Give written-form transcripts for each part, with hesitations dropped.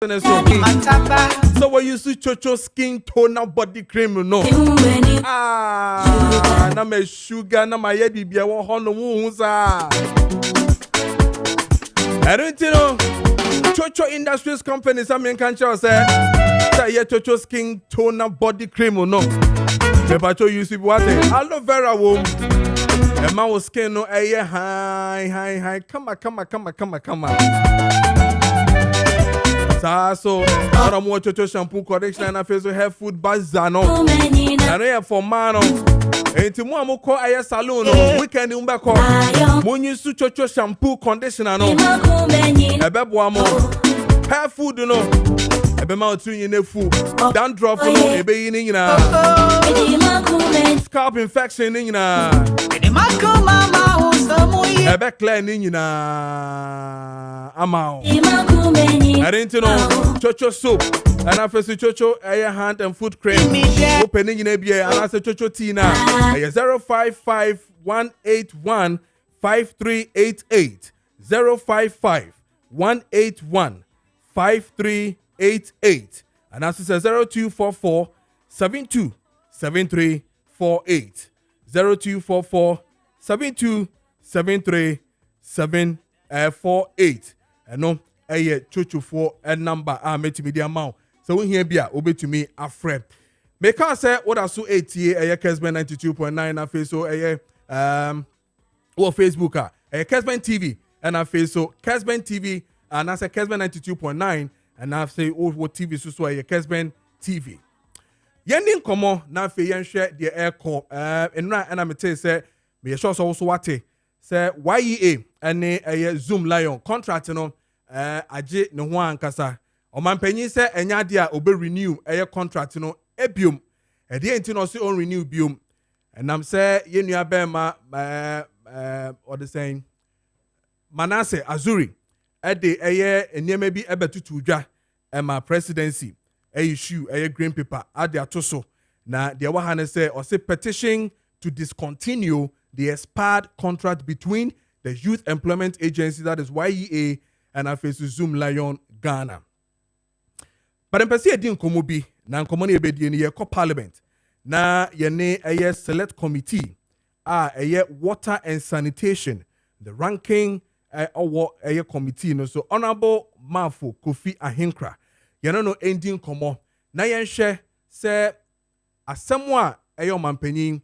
So when you see Chocho skin toner body cream, no. Na me sugar, na my head be a hono muza. I don't know. Chocho Industries Company, some can say, Chocho skin toner body cream, no. But you see what aloe vera womb. A mouse skin no high. Come on. So, I'm watching shampoo collection and I feel so hair food bazano. And I for man. And tomorrow I'm call a salon. Weekend in back home. When you switch your shampoo conditioner, no. A bebo hair food, no. A bema in the food. Dandruff, no. A baby in scalp infection in a back clean in amount. I didn't know Chocho soap and I first Chocho air hand and foot cream opening in ABA and I said Chocho Tina 055-181-5388 055-181-5388 and I said 0244-727348 0244-727348 and no Chocho for a number met me the amount. So when here be a obey to me a friend. Make us say what I saw 80 a Kessben 92.9 and face so or Facebook a Kessben TV and I face so Kessben TV and I say Kessben 92.9 and I say what TV so a Kessben TV. Yending come na fe yen share the air call and I tell say me sure so also what say YEA and a Zoom Lion contract no aje ne ho ankasa omampanyin se enya de a obe renew contract no ebiom e de enti no se on renew biom enam se yenua be ma or the saying Manase Azuri de enema bi ebetutu dwa ma presidency issue green paper ade atoso na de wa ha ne se or say petition to discontinue the expired contract between the Youth Employment Agency, that is YEA, and I face Zoom Lion Ghana. But in Persia din komobi na nkomoni ebedi ni ko parliament na yene a select committee a water and sanitation the ranking a committee no so honorable Mafo Kofi Ahinkra yene no ending komo na yenhwe se asemwa mampanyin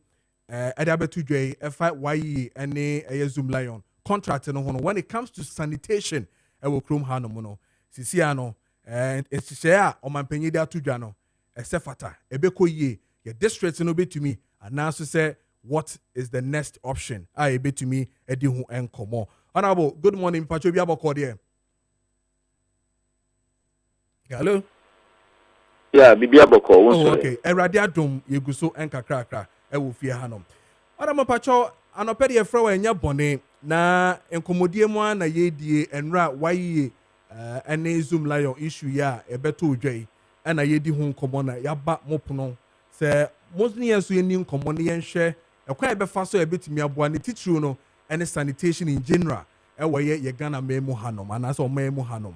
Adabetu J FYE and a Zoom Lion contract no when it comes to sanitation will chrome hanomono sisiano and it's share on my penny there to Jano a sefata ebeko ye your district no be to me and now say what is the next option I be to me edi hu enkomo honorable good morning Pacho bi aboko there. Hello. Yeah, bibi aboko. Oh, okay. Erade adom yeguso enkakrakra e wo fie hanom. Honorable Pacho anopede e fra wa nya bone na enkomodie mu na yedie enra waye ene Zoom Lion issue ya ebeto odwai na yedi hu nkomo na yaba mopono se mosni enso yeni nkomo ne yenhwe ekwa ebefa so ebetimi aboa ne titru no ene sanitation in general ewoye ye Ghana memu hanom anaso omemu hanom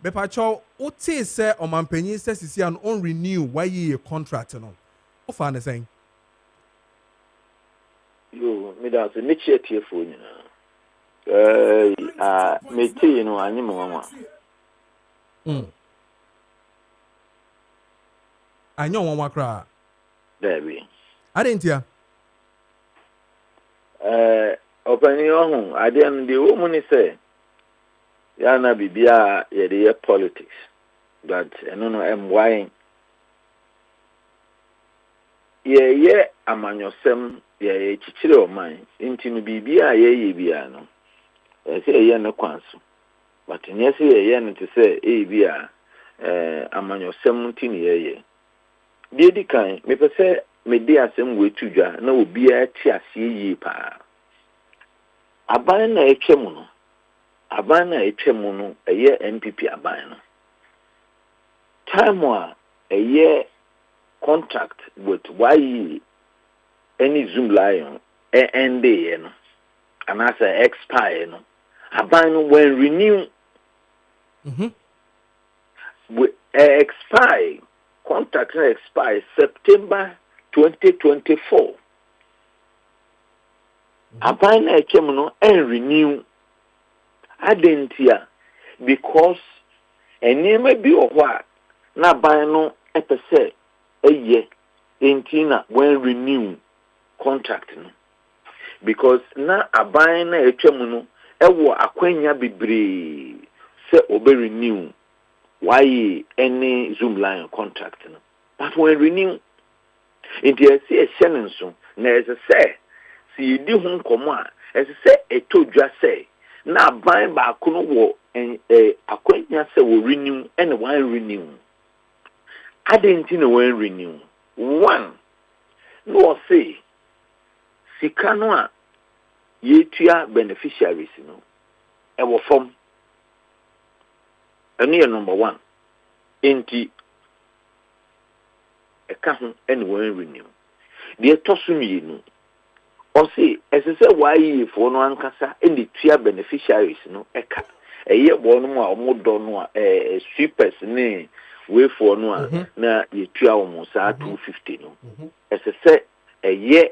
bepacho uti se omampanyin se sisi an on renew waye contract no ofa ne sen yo me da se ne chie fo nyina meti no anyi mo nwa anyo nwa kra debi adentia opani ohun ade an de wo mu ni se ya na bibia ye de politics but eno no MY ye amanyosem ye chichire o man intinu bibia ye bia no say ye no kwanso but nye say ye no to say bia amanyosem ntini ye de di kan me pese me di asem wetudwa na obi a ti ase yi pa aban na etwemu no eye MPP aban no time a eye contract with YE any Zoom Lion end no and as expire no aban no when renew we expire contract expire September 2024. Aban na echem no en renew adentia because enema bi ohwa na aban no epese eye entina when renew contract no because na aban na echem no ewo akwanya bibre se obe renew why any Zoom line contract no but when renew inti esi ehye nso na ese say si di hun komo a ese say etodwa say na ban ba ko no wo akwanya say wo renew and one renew adenti na one renew one no say sika no a yetua beneficiaries no e wo form eno ye number 1 enti e ka ho and one renew de tosumi no o say esese why for no ankasa and tua beneficiaries no eka eye bo no a omodo no a sweepers ne we for no a na ye tua o sa 250 no esese eye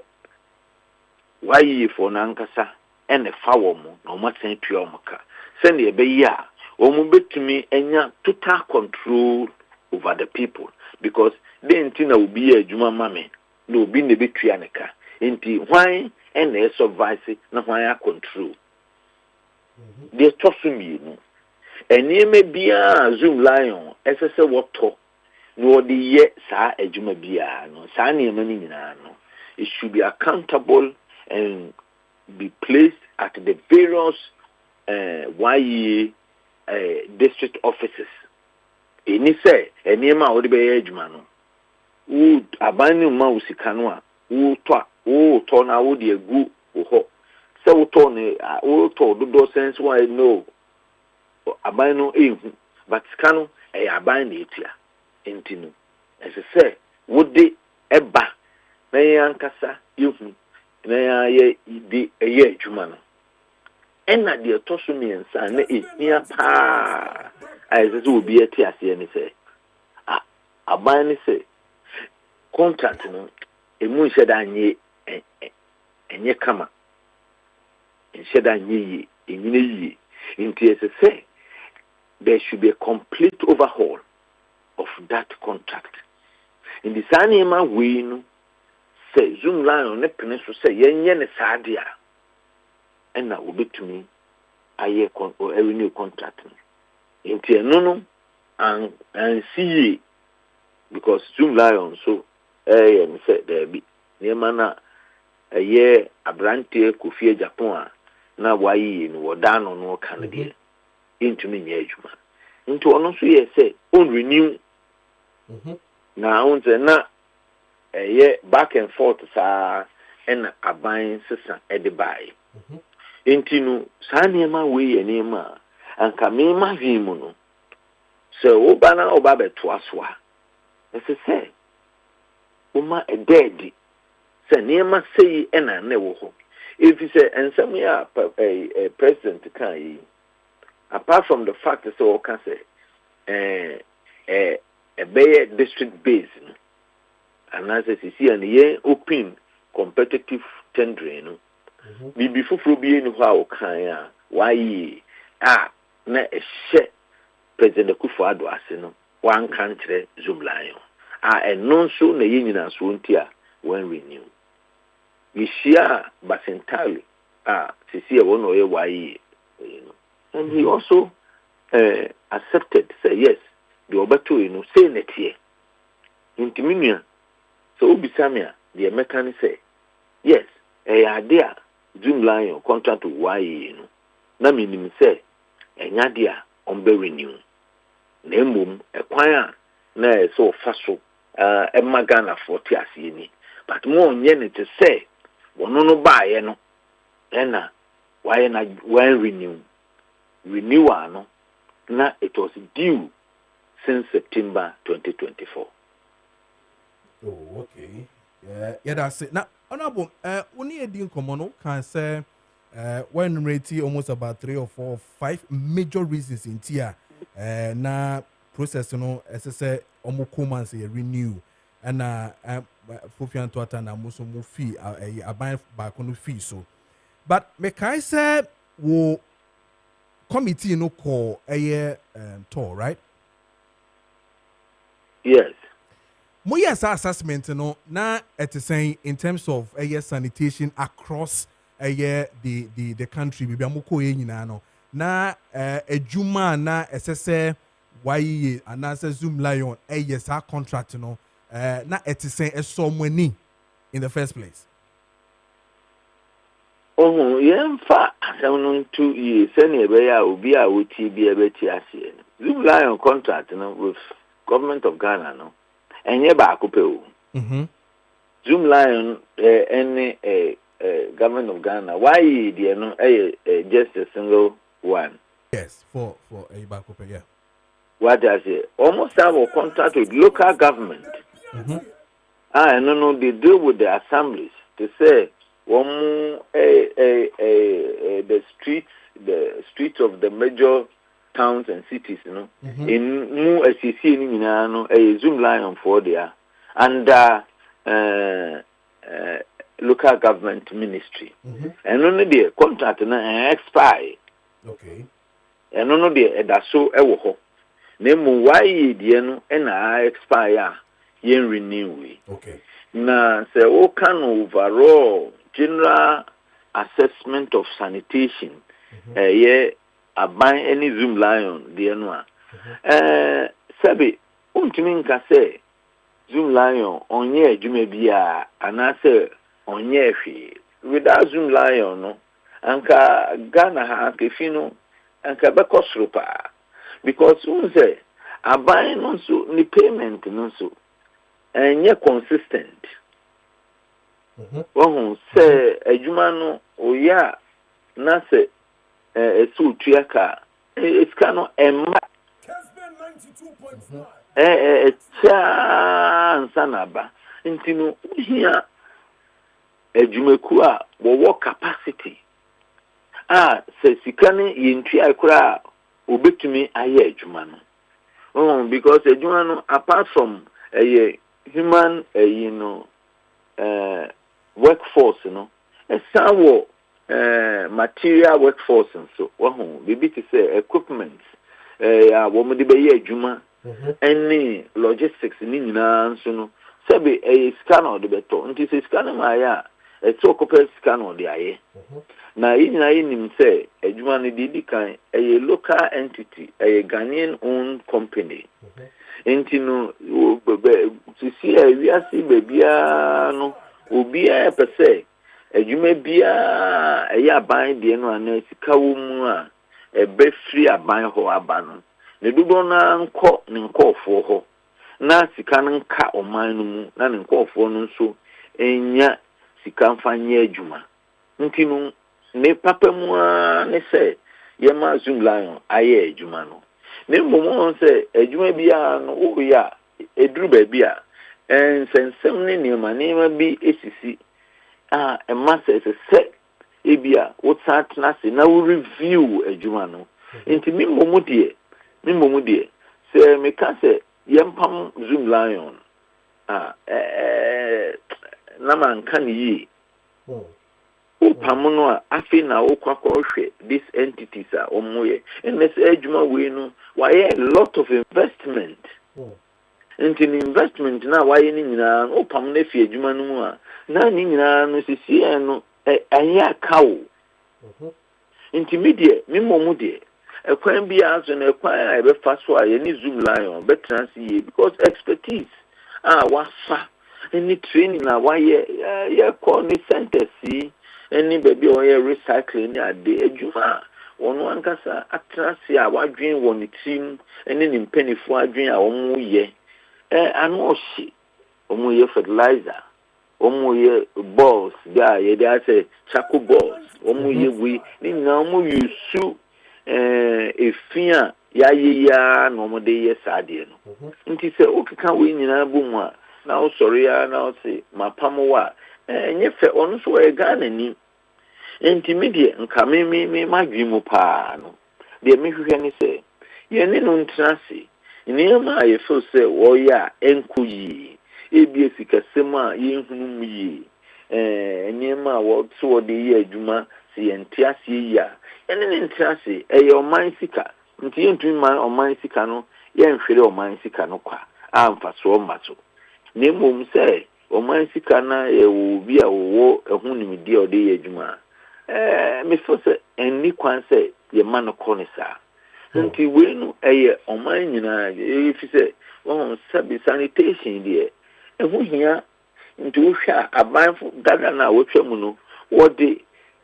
why for no ankasa and fa wo mo na o maten tua o maka send e be yi a o mo betumi enya total control over the people because they ntina obi adwuma mame na obi ne betua neka enti why and they survive na why control they trust me no eni me bia Zoom lion esese woto no de ye sa adwuma bia no sa na ema ni nyina no it should be accountable and be placed at the various district offices eni say eni ma wo de be adwuma no wo abanu ma usika no a wo to na wo de egu ho se wo to ne wo to do sense why no aban no ehu but sika no e aban na etia enti no ese se wo de eba na yankasa yehu na ye de eye adwuma no ena de toso mi ensa na ehia pa ai se obi eti ase ni se aban ni se contract no emu nheda anye enye kama nheda anye yi enyine yi nti ese say there should be a complete overhaul of that contract in the sanema we no say Zoom line ne pene so say yenye ne sadia ena obetumi aye renew contract nti eno no and see because Zoom line so me say there be nema na eye abrante kofie Japan na wayi ni wodano no Canada into me nyejuma into ono so ye say on renew na on say na eye back and forth sa en aban sesa edibai into no sa nema we ye nema anka me ma vimu no so oba na oba beto asoa ese say uma a dead say nema say ena na wo ho if you say ensam ya president kan yi apart from the fact that so can say a district base and as you see and ye open competitive tendering no bibi fufuro bi enu ho a wo kan ya why na ehye president Kufuor ase no wan kan kire Zoom line and non so na ye nyina so ntia when renew yishia basentali sisi e wono ye why and he also accepted say yes the obato say netie intimia so obisamia the mechanic say yes idea Zoom line contract why na minim say enya dia on be renew na emom ekwan na so faso Magana 40 asini but more nyene to say wono no baaye no ena why na when renewal no na it was due since September 2024. Oh, okay. Yeah, that's it. Now, honorable, only a deal common can say when rating almost about 3 or 4 or 5 major reasons in tier. Now process no say omo commands ye renew and Fofian Toata na muso mu fee aban back on fee so but me kai say wo committee no call a tour right. Yes. Mo yes assessment no na it is saying in terms of sanitation across the country bibi amoko ye nyina no na ejuma na esese why anasa Zoom Lion sa contract no na it is saying so money in the first place. Oh, yemfa asem 2 years any be ya obi a woti bi e beti ase. Zoom Lion contract no with government of Ghana no. Enye ba akope o. Zoom Lion any government of Ghana why the no just a single one. Yes, for a bakope, yeah. What does it? Almost have a contract with local government. No, they deal with the assemblies to say the streets of the major towns and cities, you know, in mu SEC no a Zoom Lion for there under local government ministry. And only the contract na expire. Okay. And only the that's so ewo. Nemu why the no na expire yen renew. Okay. Na say o can overall general assessment of sanitation aban any Zoom Lion the no sabi untimi nka say Zoom Lion onye adwuma bia anase onye hwe without Zoom Lion no anka Ghana ha kefi no anka bekosro pa because say aban no so ni payment no so enye consistent. Say adwuma no oya na say so tuaka it's kind of emma Kessben 92.9 sanaba intino hia adwumaku a wo capacity say sikane yentua akura obetumi aye adwuma no because adwuma no apart from human workforce wo material workforce so bibi to say equipment wo mo de be ye adwuma any logistics ni nyina so no sabe scanner de beto nti se scanner ma ya so kopel scanner de aye na nyina nim say adwuma no di kan local entity Ghanaian owned company nti no sisi wiase bebia no obi pese adwuma bia aban de no ana sika wo mu a ebe free aban ho aba no ne dudo na nko ne nkofo ho na sika nka oman no mu na ne nkofo no nso enya sika mfanye adwuma nti no ne papa mu a ne se yema Zoom Lion aye adwuma no ne mmomo se adwuma bia no wo ya eduru ba bia ensensem ne nema bi esisi emasa se ebia wo tsatna se na wo review adwuma no nti mimmo mu die se me ka se yempam Zoom Lion na man kan yi upam no afi na wo kwakohwe these entities omoye and this adwuma we no why a lot of investment into investment na why ni nyina upam na fi adwuma no mu na ni nyina no sisi no anya kawo intermediate mimmo mu die ekwan bia so na ekwan a be fa so a ye ni Zoom Lion be transi because expertise wafa any training na why ye call ni centers see any baby on ye recycling ya de adwuma wono ankasa atrasi a wadwen won team any ni mpanifo adwen a omu ye ano shi omu ye fertilizer omu ye balls da ye dey say charcoal balls omu ye we ni na omu yusu efia ya no mo de ye sade no nti se okeka we nyina bu mu a na o sori ya na o se mapamwa enye fe onu so e Ghana ni intermediate nka me madwi mu pa no de me hwehwe ni se ye ne no ntrase nneɛma a yɛfo sɛ wɔyɛ a ɛnkɔ yie ebi esikasɛm a yɛnhunu mu yie nneɛma a wɔde yɛ adwuma sɛ yɛnte ase yie a ɛne ne nte ase ɛyɛ ɔman sika nti yɛntumi ma ɔman sika no yɛnhwere ɔman sika no kwa a mfasoɔ mma so na mmom sɛ ɔman sika na yɛwɔ obi a wɔwɔ ɛho nimdeɛ a ɔde yɛ adwuma mefo sɛ ɛnni kwan sɛ yɛma no kɔ ne saa nti wei no ɛyɛ ɔman nyinaa ɛfi sɛ wɔn sɛbi sanitation deɛ ɛho hia nti wohwɛ a abanfo dada no a wɔtwa mu no wɔde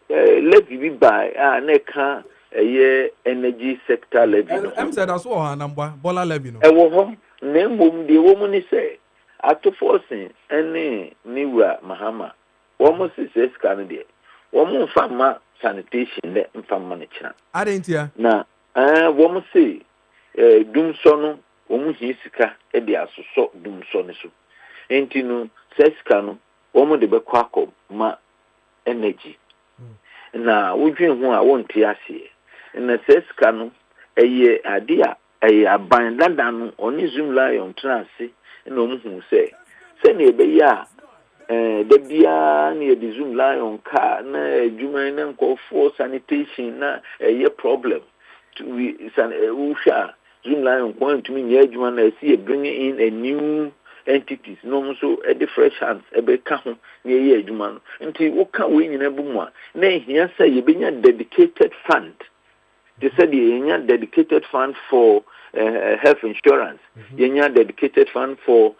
levy bi ba a na ɛka ɛyɛ energy sector levy no said that's what number bola levy no ɛwɔ hɔ na mmom deɛ wɔ mu ne sɛ atofo sen ɛne ne wura mahama wɔn si sɛ sika no deɛ wɔn mfa ma sanitation dɛ mfa ma ne kyerɛ adentia na wɔn si dumsɔ no wɔn hi sika de asosɔ dumsɔ no so nti no sɛ sika no wɔn de bɛkɔ akɔ ma energy na wodwen ho a wɔnte aseɛ na sɛ sika no ɛyɛ ade a ɛyɛ aban dada no ɔne zoom lion tena ase na wɔn hu sɛ sɛnea ɛbɛyɛ a da biara na yɛde zoom lion car na adwuma na nkɔfoɔ sanitation na ɛyɛ problem wohwɛ a zoom lion kwan ntumi nyɛ adwuma na ɛsi yɛ bring in a new entities no so the fresh hands ɛbɛka ho na yɛyɛ adwuma no nti woka wei nyina bu mu a na ehia sɛ yɛbɛnya dedicated fund they said yɛnya dedicated fund for health insurance yɛnya dedicated fund for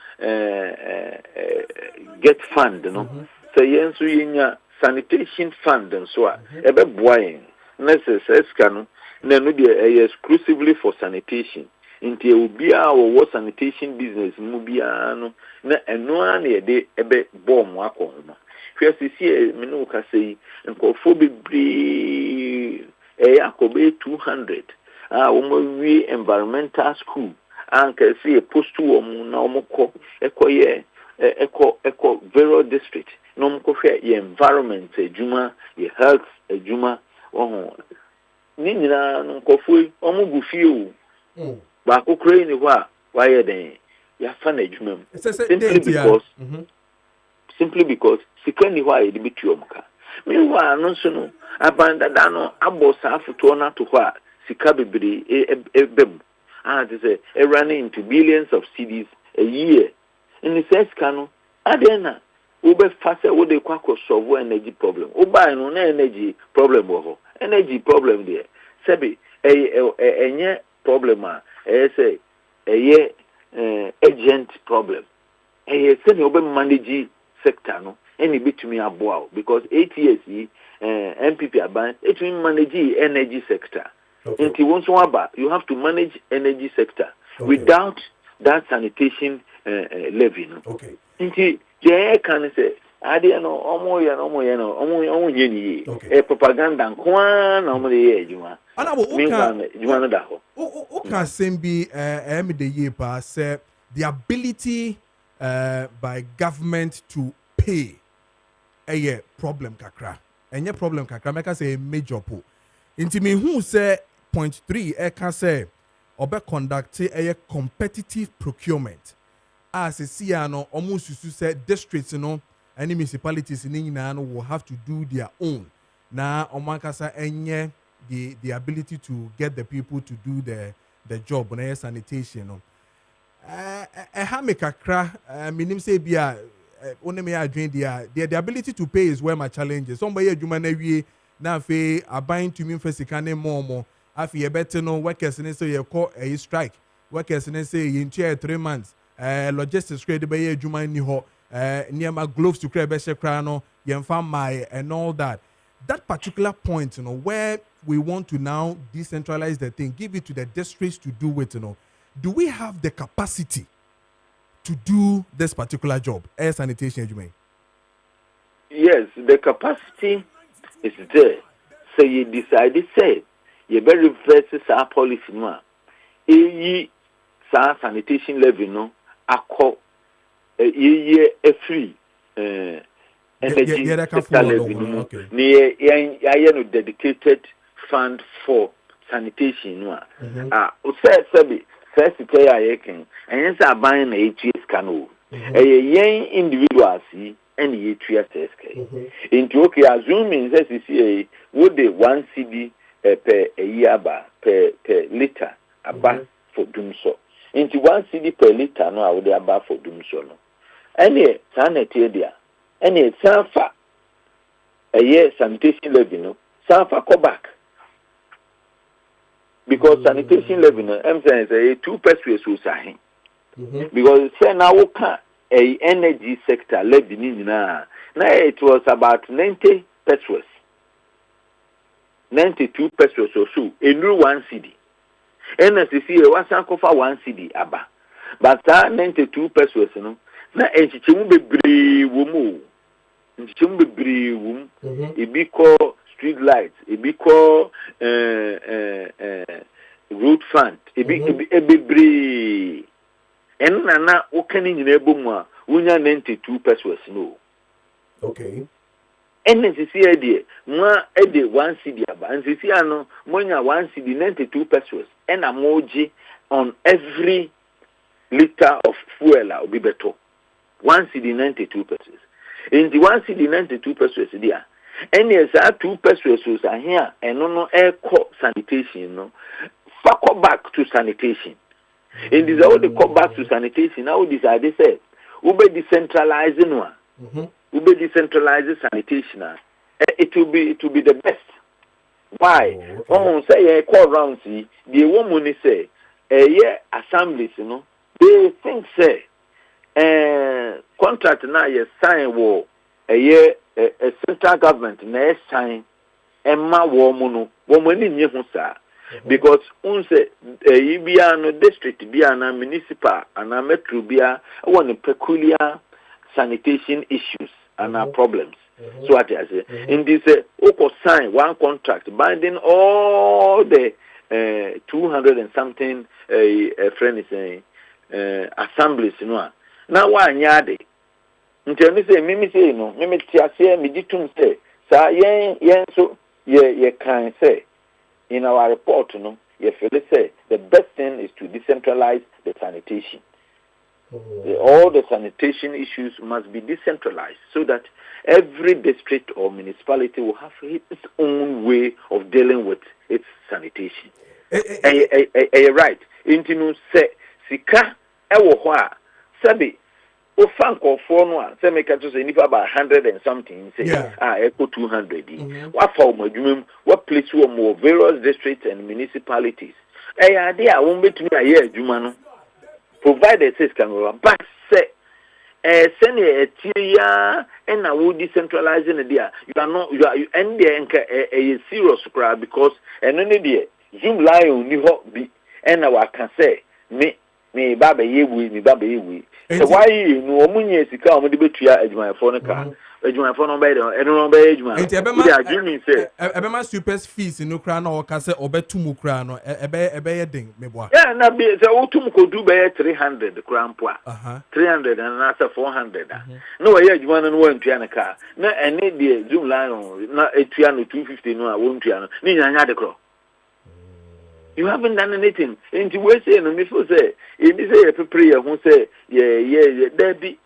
get fund no sɛ yɛn nso yɛnya sanitation fund nso a ɛbɛboa yɛn na sɛ sika no na no deɛ exclusively for sanitation nti obiara wɔwɔ sanitation business mu biara no na ɛno ara na yɛde ɛbɛbɔ mu akɔ ho no hwɛ sisi me no ka sɛ nkɔfoɔ bebree akɔbɛ 200 a wɔn awie environmental school anka sɛ post wɔn na wɔn kɔ ɛkɔ various district na wɔn kɔhwɛ yɛ environment adwuma yɛ health adwuma wɔn ne nyinaa no nkɔfoɔ wɔn gu fie o baako kura ni hɔ a wayɛ den yafa na adwuma mu simply because sika ni hɔ a yɛde betu ɔmo ka meanwhile no nso no abandada no abɔ saa fotoɔ no ato hɔ a sika bebree ɛbɛm te sɛ running into billions of cedis a year ne sɛ sika no adeɛ na wobɛfa sɛ wode kɔ akɔsɔvo energy problem wobae no na energy problem wɔ hɔ energy problem deɛ sɛbi ɛnyɛ problem a ɛyɛ sɛ agent problem ɛyɛ sɛ ne wobɛ manage sector no ɛne betumi aboa because 8 years yi MPP aban etumi manage energy sector nti won so aba you have to manage energy sector without that sanitation levy no nti je kan say ade no omo ye ni propaganda nkoa na omo ye adwuma ana wo adwuma no da ho o kan sembi de ye pa say the ability by government to pay a problem kakra enye problem kakra make say a major po nti me hu say point 3 e can say obe conduct a competitive procurement as see no almost susu say districts no any municipalities in nyina no will have to do their own na omankasa enye the ability to get the people to do the job na sanitation no ha me kakra minim say bia only me adwin the ability to pay is where my challenge is somebody adwuma na wie na fe aban to me fasika ne more afi e better no workers ne say ye call a strike workers ne say ye ntua 3 months logistics grade be ye adwuma ni ho near my gloves to crab kra no ye mfa my and all that particular point where we want to now decentralize the thing, give it to the districts to do it, do we have the capacity to do this particular job, air sanitation, Jume? Yes, the capacity is there. So you decided, say, you better reverse our policy, no. Sanitation levy, no, a free energy sector levy, no, dedicated fund for sanitation, no. first sika ya yekin enye say aban na etua sika no yen individuals yi and etua sika into okay assuming say CCA would the 1 cedi per a year per liter aba for doom so into 1 cedi per liter no I would aba for doom so no any sanity dia any sanfa a year sanitation levy no sanfa go back because sanitation levy no I'm saying say 2 pesos so sahin because say now we can a energy sector levy ni na it was about 90 pesos 92 pesos or so a new 1 cedi NSC was for 1 cedi aba but that 92 pesos no na enchichemu bebre womu enchichemu bebre wom e bi call street lights e bi call road fund e bi bebre en na okani nyina ebomu a wonya 92 pesos no okay NCC idea mwa ede 1 cedi aba NCC ano monya 1 cedi 92 pesos and amoji on every liter of fuel obi beto 1 cedi 92 pesos in the 1 cedi 92 pesos dia and yes 2 pesos are here and no eco sanitation no fuck back to sanitation in this all the come back to sanitation now decide say we be decentralizing one we be decentralizing sanitation it will be the best why say call round see the woman say assemblies they think say contract now you sign war a central government na sign emma woman ni nye ho sa because unse ibia no district bia na municipal and metro bia one peculiar sanitation issues and problems so what I say in this oko sign one contract binding all the 200 and something friend is saying assemblies no now one yard until me say mimi say no mimi tiase me ditum say sa yen so ye can say in our report no ye feel say the best thing is to decentralize the sanitation. All the sanitation issues must be decentralized so that every district or municipality will have its own way of dealing with its sanitation. Right. Intinu say sika ewo ho a sabi o fanko for no say make to say nipa about 100 and something say echo 200 what for madwum what place wo more various districts and municipalities ade a won betumi aye adwuma no provide a system but say send a tier and now we decentralizing it there you end there a serious crowd because and only there Zoom lion ni ho bi and now I can say me baba yewi so why you no omunye sika o mo de betua adwumayefo no ka adwumayefo no be de no be adwuma e agree say ebema super fees no kra na o ka say obetum kra no ebe den meboa na be say otum ko du be 300 kra mpo a 300 and na 400 no we adwuma no wantua na ka na ene de Zoom lion na etua no 250 no a wontua no ni nyanya de kro. You haven't done anything. And you were saying, if you say, if you say a prayer, who say, there be,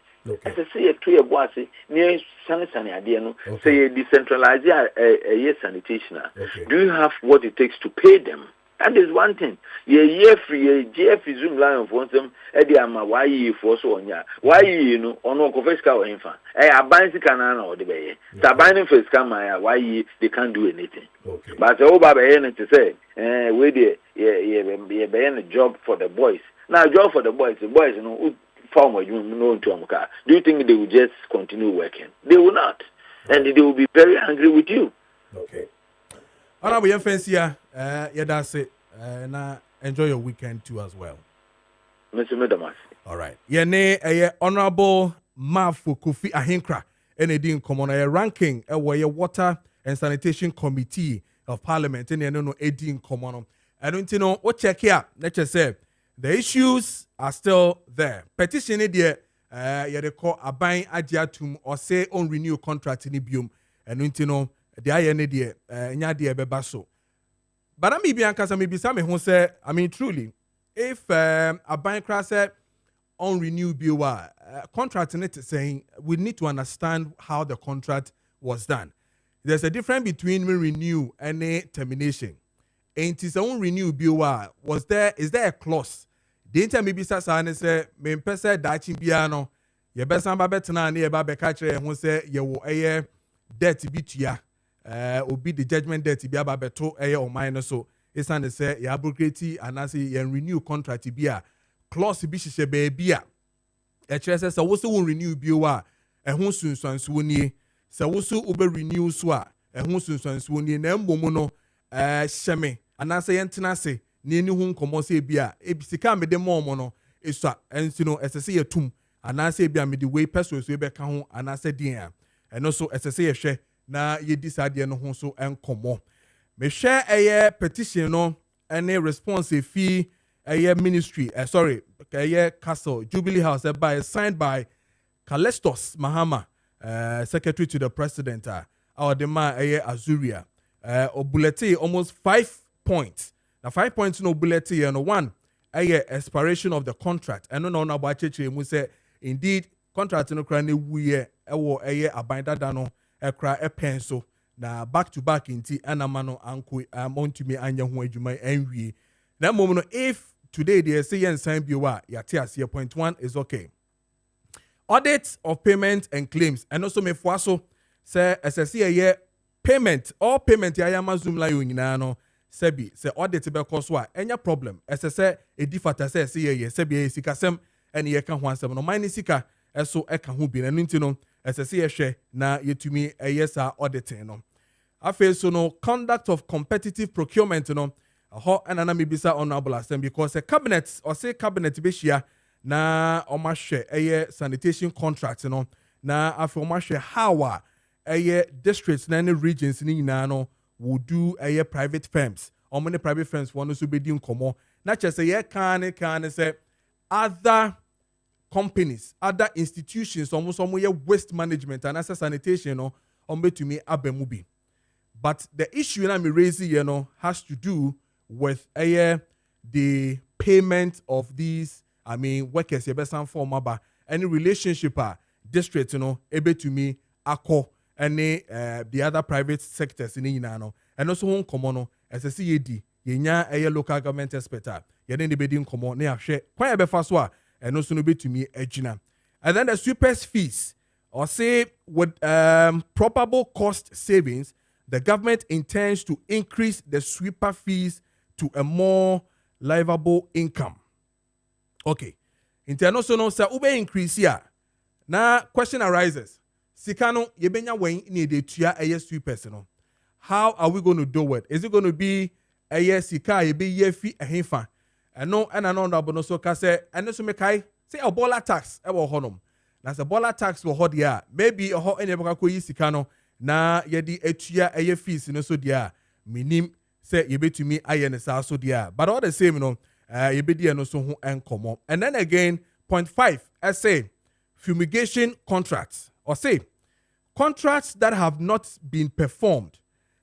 as I say, a prayer was near sanitary idea, say, decentralize a sanitation. Do you have what it takes to pay them? That is one thing. Year free, GF Zoom line of them, Eddie Ama, why ye for so on ya? Why you know, on no confesca or infant? A bind the canana or the bay. Sabine first come, why ye they can't do anything. But the old Baba to say, wait there, yeah, a job for the boys. Now, job for the boys, you know, form what you know to Amka. Do you think they will just continue working? They will not. And they will be very angry with you. Okay. All right, we have fancy yeah, that's it. Now enjoy your weekend too as well. Mr. Medamas. All right. Yeah, Honorable Mafu Kofi Ahinkra, and common ranking where your Water and Sanitation Committee of Parliament and no Edin common. I don't know what check here. Let's just say the issues are still there. Petition there, they call a buying adiatum or say on renew contract in Ibium and know. The INA nya de beba so but am bi anka me bisa me ho say I mean truly if a bank said on renew bill contract in it saying we need to understand how the contract was done. There's a difference between renew and a termination. Ain't its own renew bill is there a clause? The inter maybe say me pesa dachin biano ye besan ba betena na ye ba beka kire ho say ye wo eye debt bitua obi the judgment debt bi aba beto eye o man no so isan say ye abrogate anase ye renew contract bi a clause bi hihye ba bia e kire say wo so won renew bi o a ho sunsuanso nie se wo so obe renew so a ho sunsuanso nie na mbom no hyeme anase ye ntena se ni hu nkomo se bia ebisika me de momo no esua ensi no esese ye tum anase bia me de we person so be ka ho anase din a eno so esese ye hwe na ye disade no ho so enkomo me hwe eye petition no any response fee eye ministry eye castle Jubilee House by signed by Kalestos Mahama secretary to the president our the man eye Azuria obulete almost 5 points. Now 5 points no bullet here. No one, expiration of the contract. And no about we say indeed contract no crane we a binder dano a cry a pencil. Now back to back in tea and a mano uncle on to me and young way you might envy. That moment if today they say and sign you are yatias here point 1 is okay. Audit of payments and claims and also me fuaso say SSC a year payment all payment ya zoom la no. Sebi se audit be koswa enya problem esese edifata se ye sebi e sikasem ene ye ka ho asem no mine sika eso e ka ho bi na nti no esese ye hwe na yetumi eyesa auditing no afi so no conduct of competitive procurement no ho ena na mebisa honorable asem because a cabinet or say cabinet be hia na o ma hwe eye sanitation contract no na afi o ma hwe how eye districts na any regions ni nyina no will do a private firms. How many private firms want to be doing komo? Not just say can say other companies, other institutions, almost waste management and as sanitation to me abemubi. But the issue I'm raising has to do with the payment of these workers form about any relationship district able to me ako any the other private sectors in Inano and also home common as a CAD yenya a local government expert yene ne bedi nkomo na ahwe kwan be fa so a eno so no betumi agina and then the sweepers fees or say with probable cost savings the government intends to increase the sweeper fees to a more livable income. Okay, international say ube increase here. Now question arises. Sikano yebenya wen ni de tua eye sweepers no. How are we going to do it? Is it going to be eye sika yebe ye fi ehefa? Eno ena no ndabo so ka say eno so mekai say a bola tax e wo honom. Na say bola tax wo ho dia maybe ho ene beka ko yi sika no na ye di etua eye fees no so dia minim say yebetumi aye ne sa so dia. But all the same no yebedi no so ho enkomo. And then again point 5 I say fumigation contracts or say contracts that have not been performed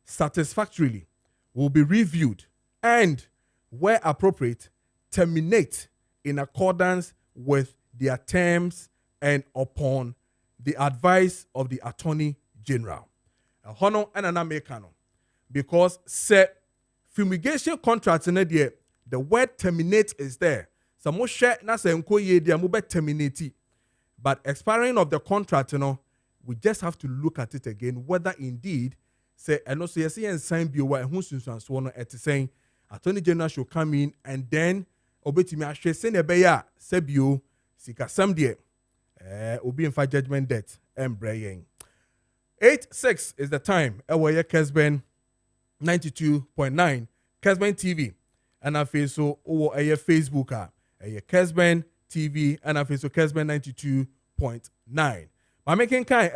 satisfactorily will be reviewed and, where appropriate, terminate in accordance with their terms and upon the advice of the Attorney General. Hono and an because set fumigation contracts in the word terminate is there. Some more share na se nko ye dia mo be terminate. But expiring of the contract, we just have to look at it again whether indeed say and also yes and sign bio who sunsuanso at saying Attorney General should come in and then obetimi ahwe se ne be ya sebio sikasam de obi in fact judgment debt embrayen 86 is the time ewoye Kessben 92.9 Kessben TV and I feel so over a Facebook Kessben TV and I feel so Kessben 92.9. I'm making kind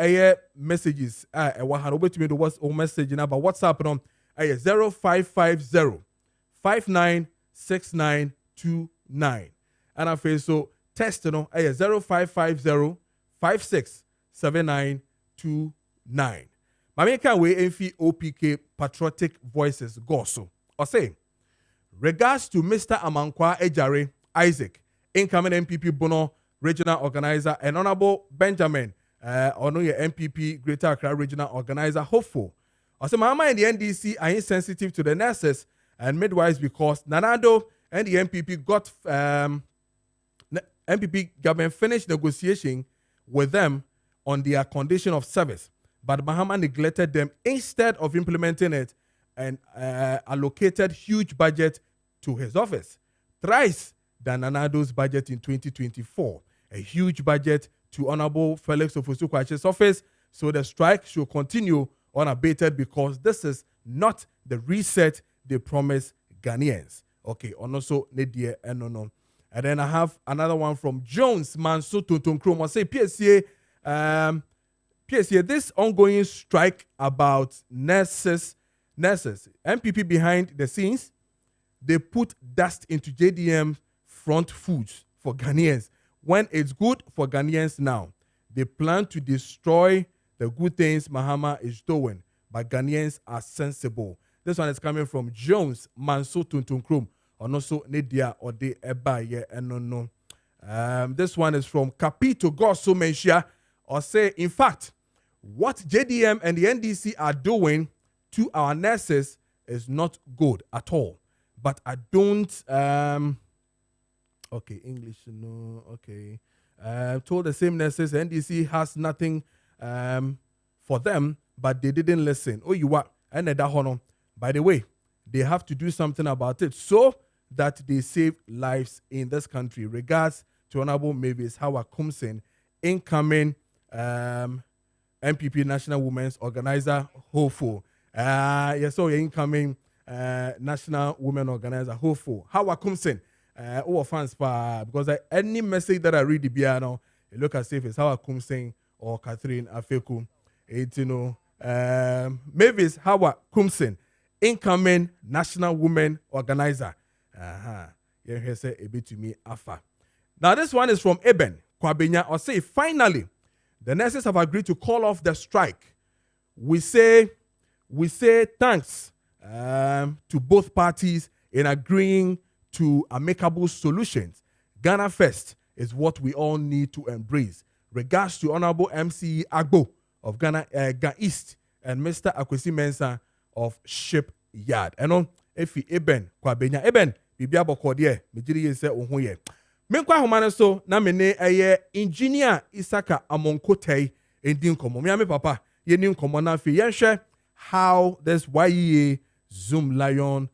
messages. I want to me the what's message about WhatsApp on 0550 596929 and I feel so test 0550 567929. My main kind way MF OPK patriotic voices go so or say Regards to Mr. Amankwa Ejare Isaac, incoming MPP Bono regional organizer, and Honorable Benjamin, MPP Greater Accra regional organizer, hopeful. Also, Mama and the NDC are insensitive to the nurses and midwives because Nanado and the MPP government finished negotiation with them on their condition of service, but Mahama neglected them instead of implementing it and allocated huge budget to his office, thrice than Nanado's budget in 2024, a huge budget to Honorable Felix Ofosu-Kwakye's office. So the strike should continue unabated because this is not the reset they promised Ghanaians. Okay, and also Nedie Enono. And then I have another one from Jones Manso Tonton I say PSA, this ongoing strike about nurses, MPP behind the scenes, they put dust into JDM front foods for Ghanaians. When it's good for Ghanaians now, they plan to destroy the good things Mahama is doing, but Ghanaians are sensible. This one is coming from Jones Manso Tuntunkrum, and also Nedia Ode Ebaye Enono. This one is from Capito Gosso Menshia, or say, in fact, what JDM and the NDC are doing to our nurses is not good at all. But I don't, okay, English, no, okay. Told the same nurses, NDC has nothing for them, but they didn't listen. Oh, you are, and that honor. By the way, they have to do something about it so that they save lives in this country. Regards to Honorable Mavis Howard Kumsen, incoming MPP National Women's Organizer, hopeful. Yes, so incoming National Women Organizer, hopeful. Howard Kumsen, fans because any message that I read the piano, it look as if it's Howard Kumsen or Catherine Afeku. Mavis Howard Kumsen, incoming National Women Organizer. You hear say a bit to me afa. Now this one is from Eben Kwabenya, or say finally the nurses have agreed to call off the strike. We say thanks to both parties in agreeing to amicable solutions. Ghana first is what we all need to embrace. Regards to Honorable MC Agbo of Ghana East and Mr. Akwesi Mensah of Shipyard. And efi Eben Kwabenya. Eben bibia bokode mejiri yese ohun menkwa homane so na mene engineer Isaka Amonkotei endin komo me papa ye nin komo na fe yenhwe how this YEA Zoom Lion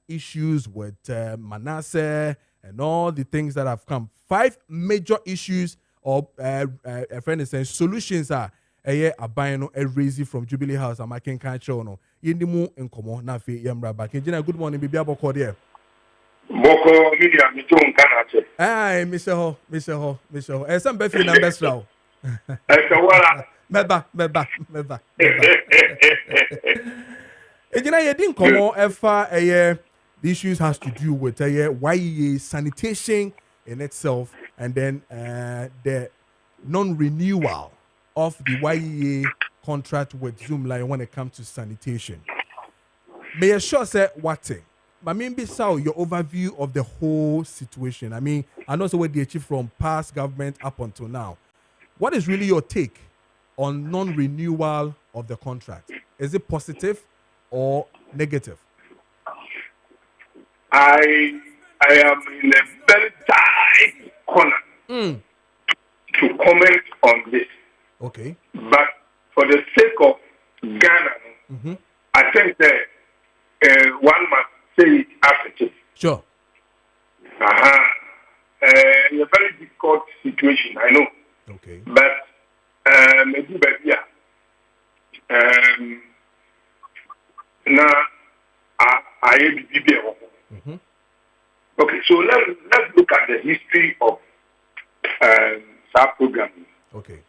issues with Manasseh and all the things that have come. 5 major issues or a friend is saying solutions are abino raising from Jubilee House and making control no yendimu enkomo na fe yemra back. Engineer, good morning bibia bokode. Boko media mi tun kanache. Mr. Ho. Some befi na best row. Wala. Meba. Ejina ye din komo efa the issues has to do with YEA sanitation in itself and then the non-renewal of the YEA contract with Zoom Lion when it comes to sanitation. May I sure say what thing? But maybe so your overview of the whole situation. I mean, I know what they achieved from past government up until now. What is really your take on non-renewal of the contract? Is it positive or negative? I am in a very tight corner to comment on this. Okay. But for the sake of Ghana, I think that one must say it as it is. Sure. A very difficult situation, I know. Okay. But maybe now I am. Okay, so let's look at the history of SAP program. Okay.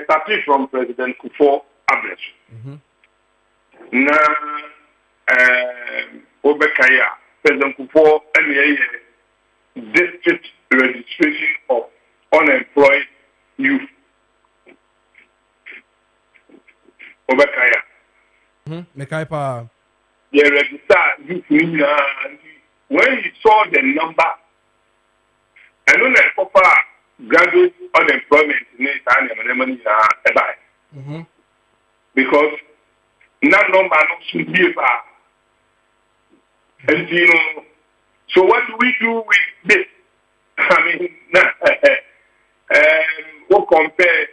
Starting from President Kufuor Abresu. Now, Obekaya, President Kufuor, district registration of unemployed youth. Obekaya. Mekaipa. They register youth when he saw the number, and when I offer graduate unemployment in because that number should be about. And you know, so what do we do with this? I mean, we'll compare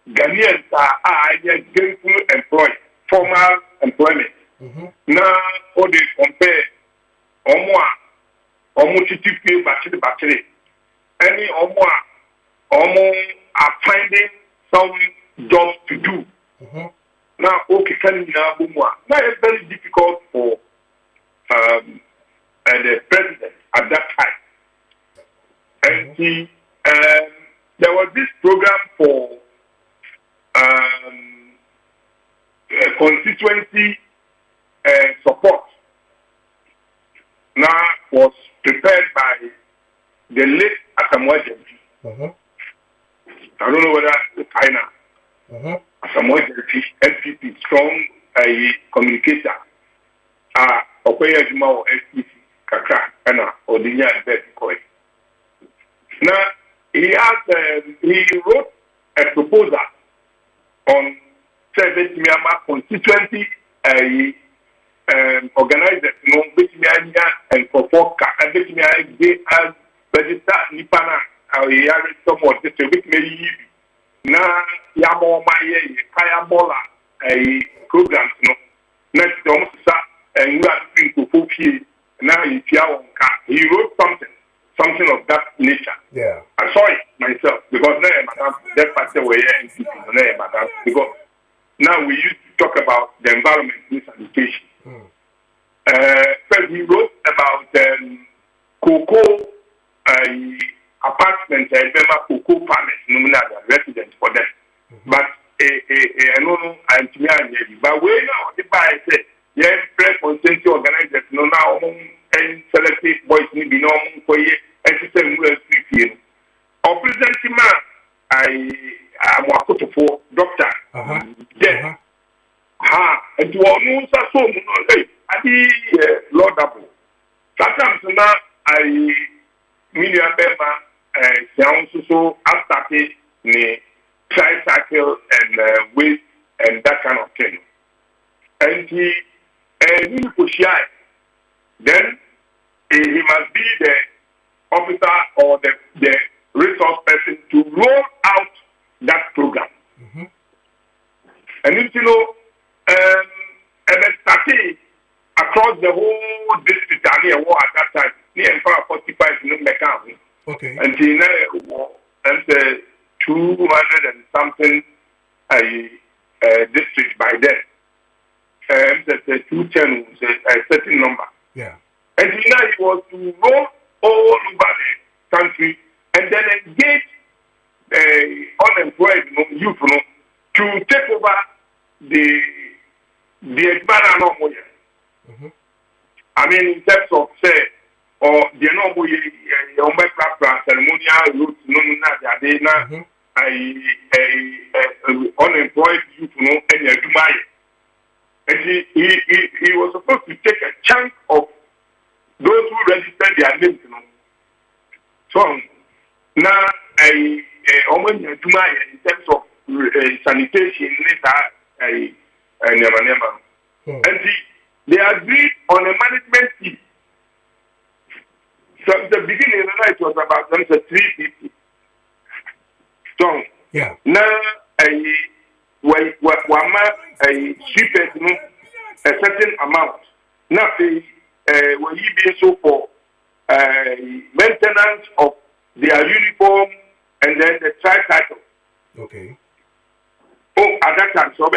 Ghanaians are gainful employed, formal employment. Now, what they compare, almost battery, any almost are finding some jobs to do. Now, okay, now it's very difficult for the president at that time. And there was this program for constituency support. Now was prepared by the late Asamoah Gyanfi. I don't know whether it's China. Asamoah Gyanfi, NPP, strong communicator. Okoye Juma or SPC, Kakra, Anna, Odinia, and Betty. Now, he wrote a proposal on Myanmar constituency organizers, and for four as register Nipana, some of this week maybe. Now, Yamo Maye, Kaya Bola, programs, next almost and you are to fulfill now he wrote something of that nature. Yeah. I saw it myself because that party were because now we used to talk about the environment and sanitation. First he wrote about cocoa apartments and cocoa farmers, residents for them. But I don't know, but we know the buy said. Yes, press consensus organizers no now and selective boys need be normal for ye and system will speak. Or present man, I am a for doctor. Then, and to all moons are so I be laudable. Sometimes now I mean, so I started the tricycle and weight and that kind of thing. And he then he must be the officer or the resource person to roll out that program. And you know, and it started across the whole district at that time, near 45 in Okay. and he and 200 and something district by then. That 210 was a certain number. Yeah. And now he was to roll all over the country and then engage unemployed youth to take over the banana. I mean, in terms of say, or the normal ceremonial routes, unemployed youth, and and he was supposed to take a chunk of those who registered their names, So now in terms of sanitation, and they agreed on a management fee. So at the beginning, it was about 350. So yeah. Now a cheapest a certain amount. Nothing when he being so for maintenance of their uniform and then the tricycle. Okay. Oh, at that time, so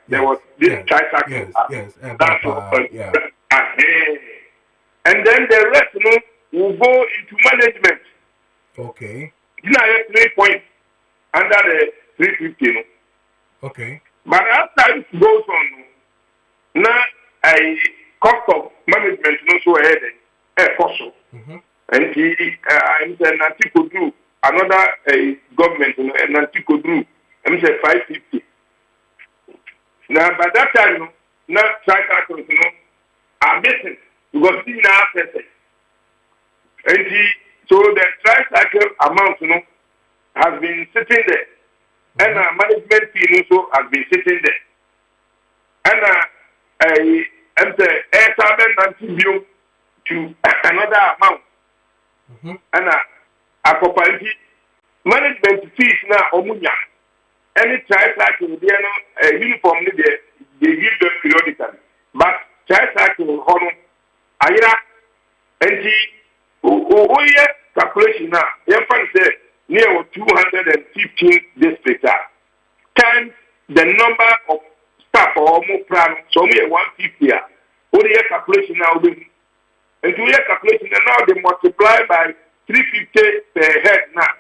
there was this tricycle. Yes. Yeah. And then the rest, will go into management. Okay. You know, 3 points under the 350. Okay. But as time goes on, now a cost of management so ahead possible. And I'm saying Nanti could do another government and Nanti could do I'm saying 550. Now by that time, now tricycles are missing because we now So the tricycle amount, has been sitting there. And management team also has been sitting there. And the airtime to another amount. And a management fees now omunya. Any tricycle uniform they give them periodically. But tricycle honor ayira and calculation now. Your fund say near 215 districts times the number of staff or more plan. So me 150. Only a calculation now. And to your calculation now they multiply by 350 per head now.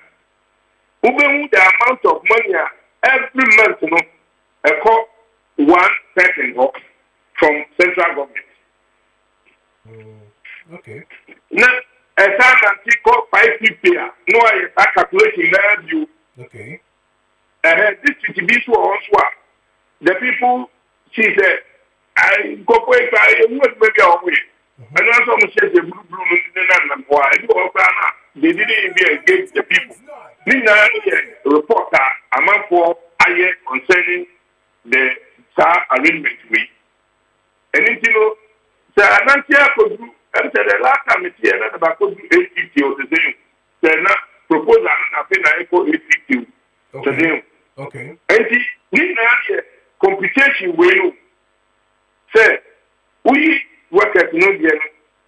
Even the amount of money every month, a call 1 second from central government. Okay. Now, a time that he called 550, no, I calculation there you. Okay. This is the issue also. The people, she said, I go away, I would maybe away. And also, I said, the blue, they didn't even engage the people. Nina reporter among for aye concerning the arrangement we. And Nantia could do, and the last time it's here about 850 or the same. They're not proposal and I echo 850. Okay. And Nina computation will say, we work at no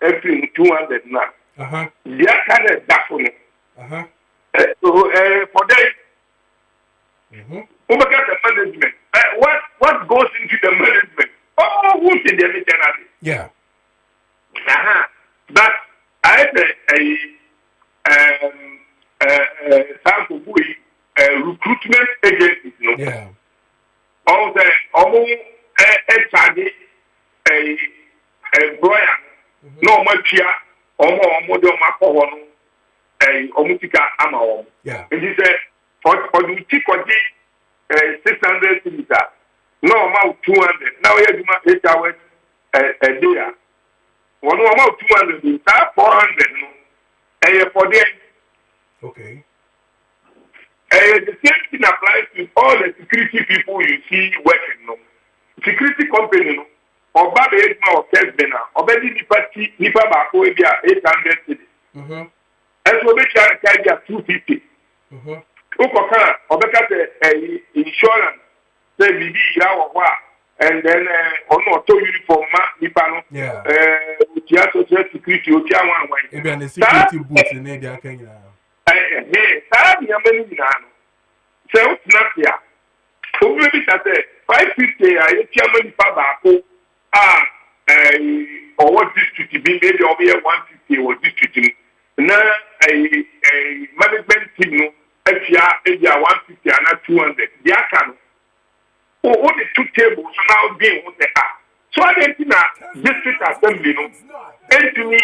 every 200 now. They are kind of that for that, who get the management? What goes into the management? Oh, who's in the missionary? Yeah. But I have recruitment agencies, Yeah. All the HRD, a lawyer, no much here, or Omutika Amawom. Yeah. And he said, for the tick 600 cities, no amount 200. Now he has 8 hours a day. One amount 200, 400. And for them. Okay. The same thing applies to all the security people you see working. Security company, or Baba Edma or Kessben, or Betty Nipa Bako, 800 cities. And so they can carry 250. Ukoka, Obeka insurance, say maybe yawa, and then on auto uniform, Nipano, social security, Otiawan. Maybe an security boots in India, Kenya. So, not here. So, maybe that 550, I chairman Pabako, or what district, maybe over 150 or district. Now, a management team, if you are 150 and 200, they are all the 2 tables are now being what they are. So I didn't know district assembly, and to me,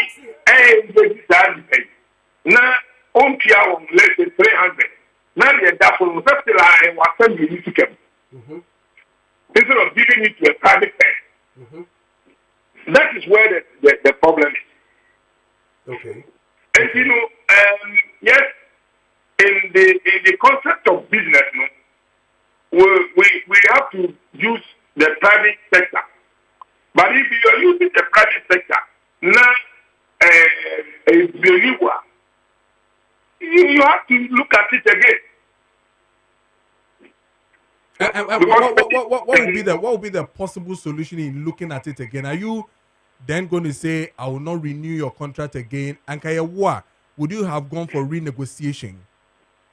now, on Pia, less than 300. Now, the Dapple, that's the line, was assembly to come. Instead of giving it to a private person. That is where the problem is. Okay. And yes, in the concept of business, we have to use the private sector. But if you are using the private sector, now you have to look at it again. What would be the possible solution in looking at it again? Are you then going to say, I will not renew your contract again? And Kayawa, would you have gone for renegotiation?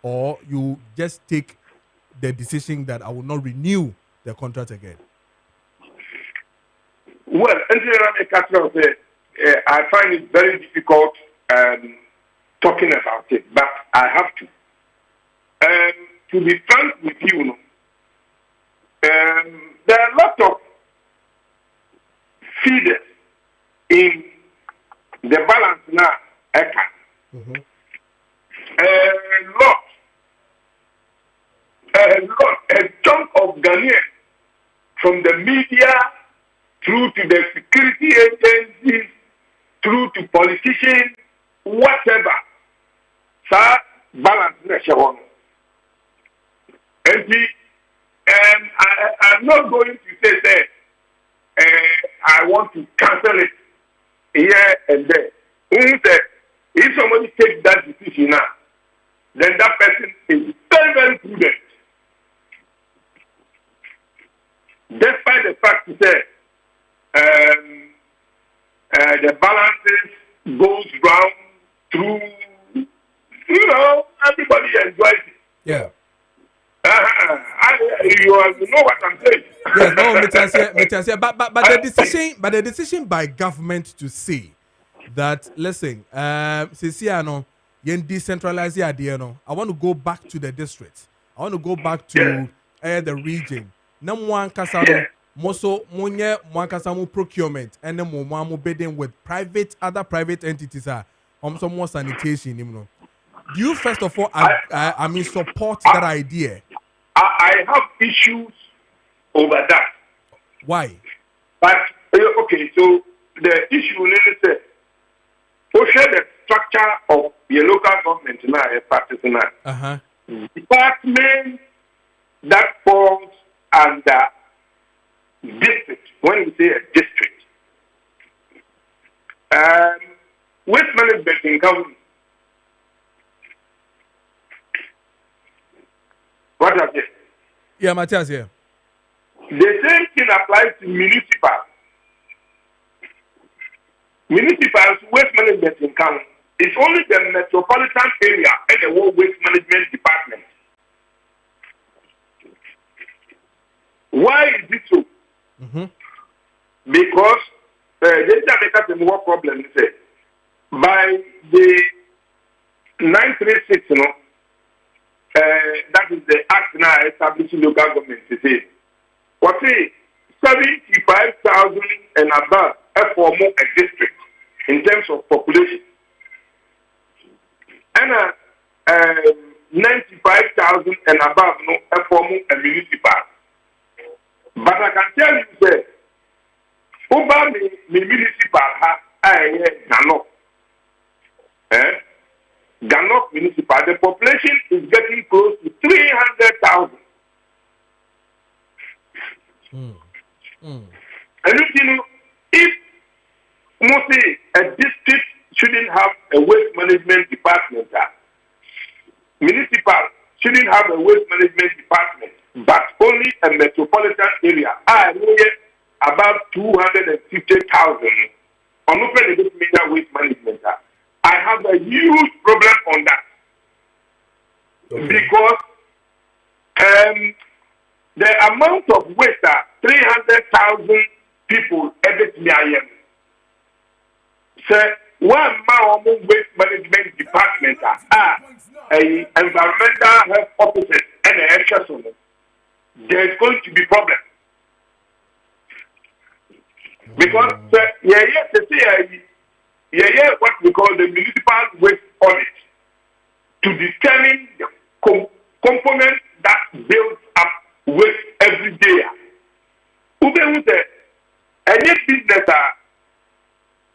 Or you just take the decision that I will not renew the contract again? Well, I find it very difficult talking about it, but I have to. To be frank with you, there are a lot of feeders in the balance now. A chunk of Ghanaians from the media through to the security agencies, through to politicians, whatever, sir, balance next one. And I'm not going to say that I want to cancel it here and there. If somebody takes that decision now, then that person is very, very prudent. Despite the fact that the balances goes round through, everybody enjoys it. Yeah. You know what I'm saying. Yes, no, but the decision by government to say that, listen, Sisiano, yen decentralize the idea, no. I want to go back to the district. I want to go back to the region. Nam one kasano moso monye one kasamo procurement and then mo bidding with other private entities are some more sanitation, you know. Do you first of all support that idea? I have issues over that. Why? But okay, so the issue is that the structure of the local government now is particular. Department that falls under district. When you say a district, waste management in government. What are they? Yeah, Matthias, yeah. The same thing applies to municipal. Municipal's waste management in county is only the metropolitan area and the whole waste management department. Why is it so? Because the more problem is by the 936, that is the act now establishing local government today. What is 75,000 and above for more a district in terms of population, and 95,000 and above for more a municipal. But I can tell you that over the municipal Ganok municipal, the population is getting close to 300,000. And if mostly a district shouldn't have a waste management department, municipal shouldn't have a waste management department, but only a metropolitan area, about 250,000 on open the waste management. I have a huge problem on that. Because the amount of waste, 300,000 people every year. So, one waste management department a environmental health officers and an extra zone. There's going to be problem. Because what we call the municipal waste audit to determine the components that builds up waste every day. Any business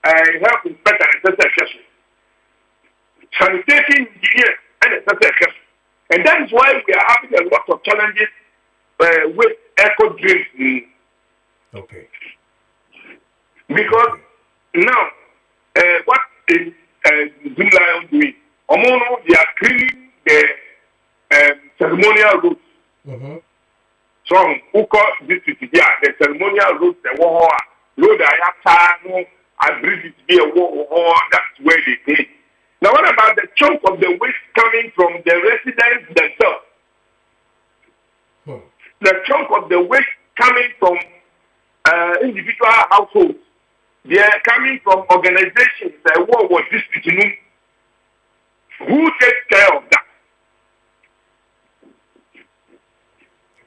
health inspector and assessment, sanitation engineer and assessment, and that is why we are having a lot of challenges with eco drinks. Okay. Because now, what is Zoom Lion doing? They are cleaning the ceremonial roads. So, Uko district, the ceremonial roads, the war, road I believe it to be a war, that's where they clean. Now, what about the chunk of the waste coming from the residents themselves? The chunk of the waste coming from individual households. They are coming from organizations that work with district. Who takes care of that?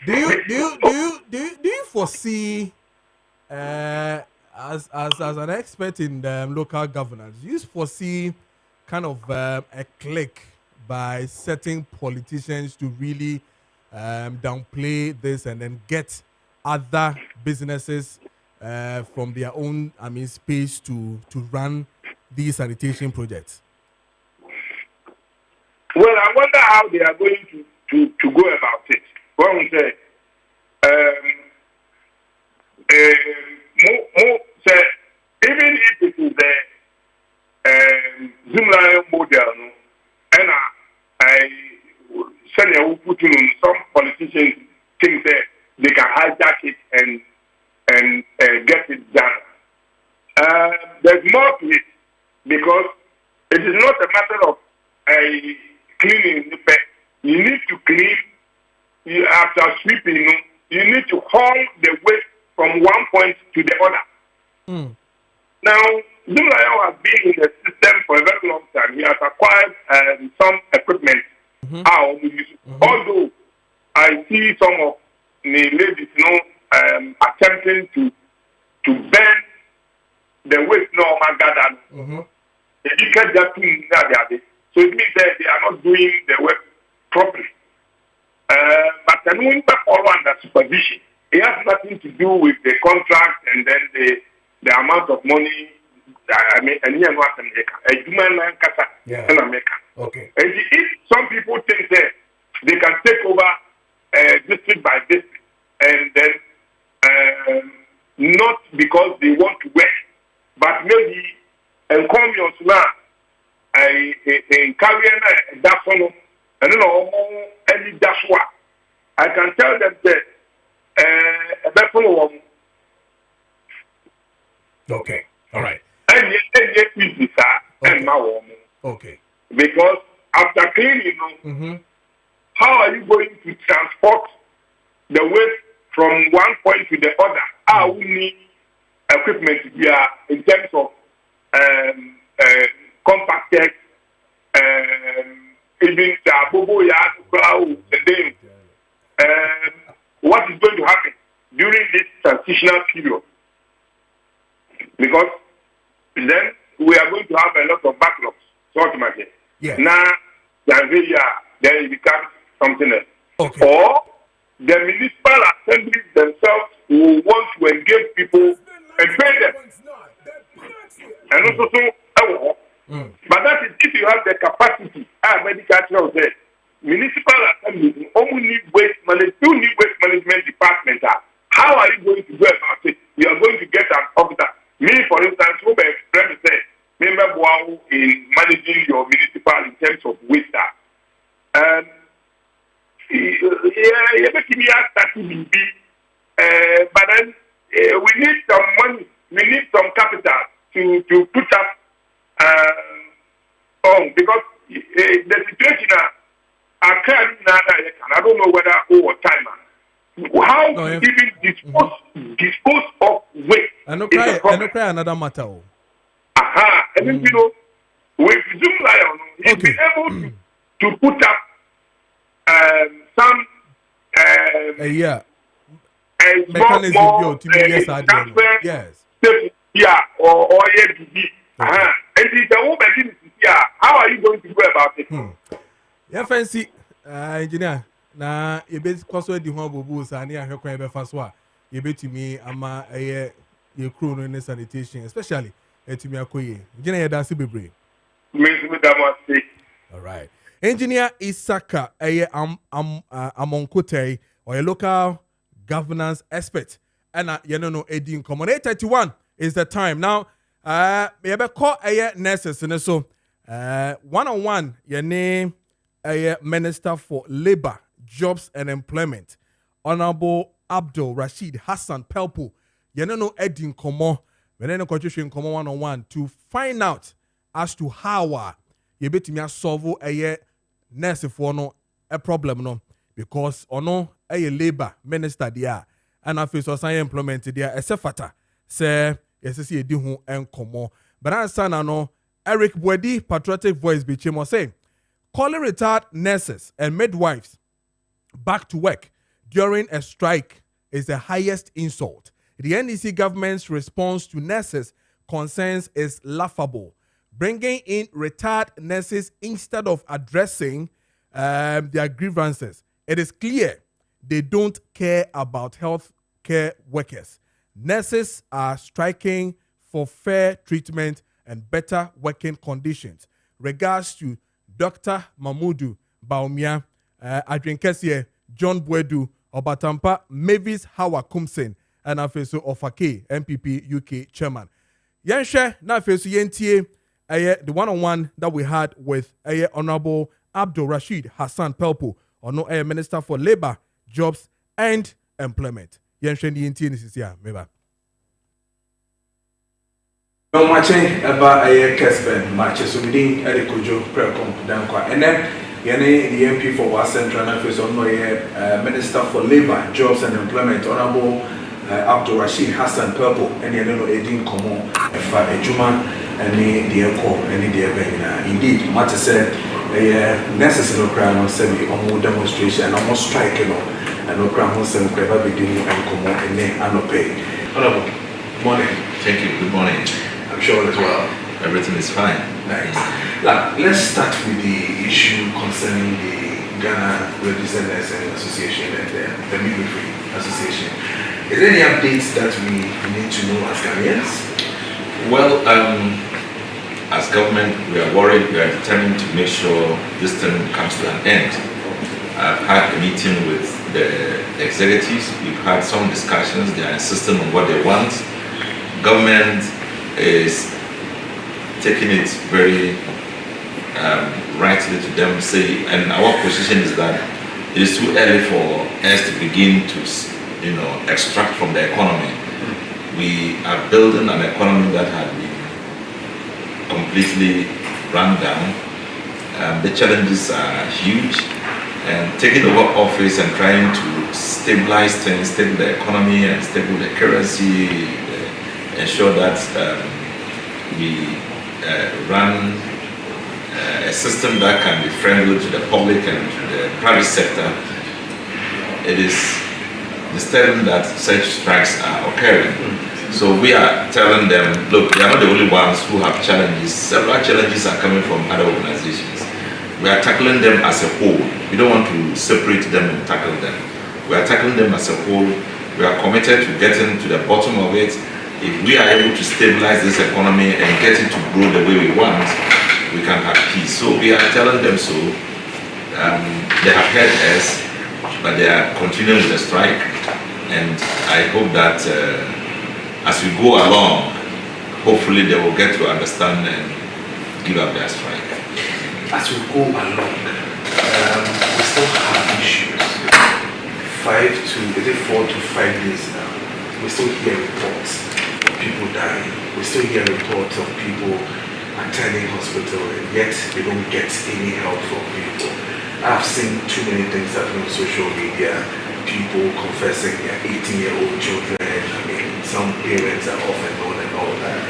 Do you foresee as an expert in local governance, do you foresee kind of a clique by certain politicians to really downplay this and then get other businesses from their own space to run these sanitation projects? Well, I wonder how they are going to go about it. When we say, say even if it is the Zoom line model, and I send you put in some politicians think that they can hijack it and get it done. There's more to it because it is not a matter of cleaning the pet. You need to clean after sweeping. You need to haul the waste from one point to the other. Now, Zimlayo has been in the system for a very long time. He has acquired some equipment. Although I see some of the ladies attempting to burn the waste gathered. They can't just do so it means that they are not doing the work properly. But the new all under supervision. It has nothing to do with the contract and then the amount of money. I mean, and here North America, a human man in America. Okay. And if some people think that they can take over district by district, and then not because they want to work, but maybe and come your now. I carry that one, and then any dash one. I can tell them that that one. Okay, all right. And yes, and my okay. Because after cleaning, how are you going to transport the waste from one point to the other? I will need equipment in terms of compacted, even the Bobo Yard, what is going to happen during this transitional period? Because then we are going to have a lot of backlogs. So automatically. Yes. Now, then it becomes something else. Okay. Or the municipal assemblies themselves will want to engage people and pay them. And also, but that is if you have the capacity. Medical said, municipal assemblies only need waste management. You need waste management department. How are you going to go about it? You are going to get an officer. Me, for instance, who may say, member in managing your municipal in terms of waste. But then we need some money. We need some capital to put up on because the situation I don't know whether over time how to even dispose of waste. I know cry another matter. And then, with Zoom Lion, he's been able to put up some mechanism built to be yes. Or and it's a woman how are you going to go about it? Yeah, fancy engineer. Na ebe kwaso di ho bobu sa na ahwe kwan be fa so a ye betumi ama ye crew no sanitation especially etumi akoye engineer ye dance bebre all right engineer Isaka Amonkotei or a local governance expert and you know Edin Common 8:31 is the time now ye be call nurses and so one-on-one your name Minister for Labor, Jobs and Employment, Honorable Abdul Rashid Hassan Pelpo, Yeneno Edin Komo, Veneno Constitution Komo 101 to find out as to how you bet me solve a nurse for no a problem no because ono a labor minister there and I face or employment there a sefata say yes see edi ho enkomo but answer na no Eric Bwedi patriotic voice be chemo say calling retired nurses and midwives back to work during a strike is the highest insult. The NDC government's response to nurses' concerns is laughable. Bringing in retired nurses instead of addressing their grievances. It is clear they don't care about health care workers. Nurses are striking for fair treatment and better working conditions. Regards to Dr. Mamudu Baumia, Adrian Kessier, John Bwedu, Obatampa, Mavis Hawa Kumsen, and Afeso Ofake, MPP UK chairman. Yanshe, na Afeso Yentie, the one-on-one that we had with Honorable Abdul Rashid Hassan Pelpo, Minister for Labor, Jobs and Employment. Yanshe Yentie is here, meba. No Maakye about Kessben, Maakye, so we didn't Kojo Preko Dankwah, and then the MP for West Central and Office on Minister for Labor, Jobs and Employment, Honorable Abdul Rashid Hassan Pelpo, and the Edin Komo, Ejuma, and the Eko, and the Benina. Indeed, Maakye said a necessary crime on semi on demonstration and almost striking, and no crime on semi ever beginning and Komo and then Anope. Honorable, good morning. Thank you, good morning. I'm sure as well. Everything is fine. Nice. Now, let's start with the issue concerning the Ghana Representatives Association and the Midwifery Association. Is there any updates that we need to know as Ghanaians? Well, as government, we are worried. We are determined to make sure this thing comes to an end. I've had a meeting with the executives. We've had some discussions. They are insisting on what they want. Government is taking it very rightly to them, say, and our position is that it is too early for us to begin to, extract from the economy. We are building an economy that had been completely run down. The challenges are huge, and taking over office and trying to stabilize things, stable the economy and stable the currency, ensure that we run a system that can be friendly to the public and to the private sector. It is disturbing that such strikes are occurring. So we are telling them, look, they are not the only ones who have challenges. Several challenges are coming from other organizations. We are tackling them as a whole. We don't want to separate them and tackle them. We are tackling them as a whole. We are committed to getting to the bottom of it. If we are able to stabilize this economy and get it to grow the way we want, we can have peace. So we are telling them so. They have heard us, but they are continuing with the strike. And I hope that as we go along, hopefully they will get to understand and give up their strike. As we go along, we still have issues. 4 to 5 days now. We still hear reports. People dying. We still hear reports of people attending hospital and yet they don't get any help from people. I've seen too many things happen on social media. People confessing their 18-year-old children. Some parents are off and on and all that.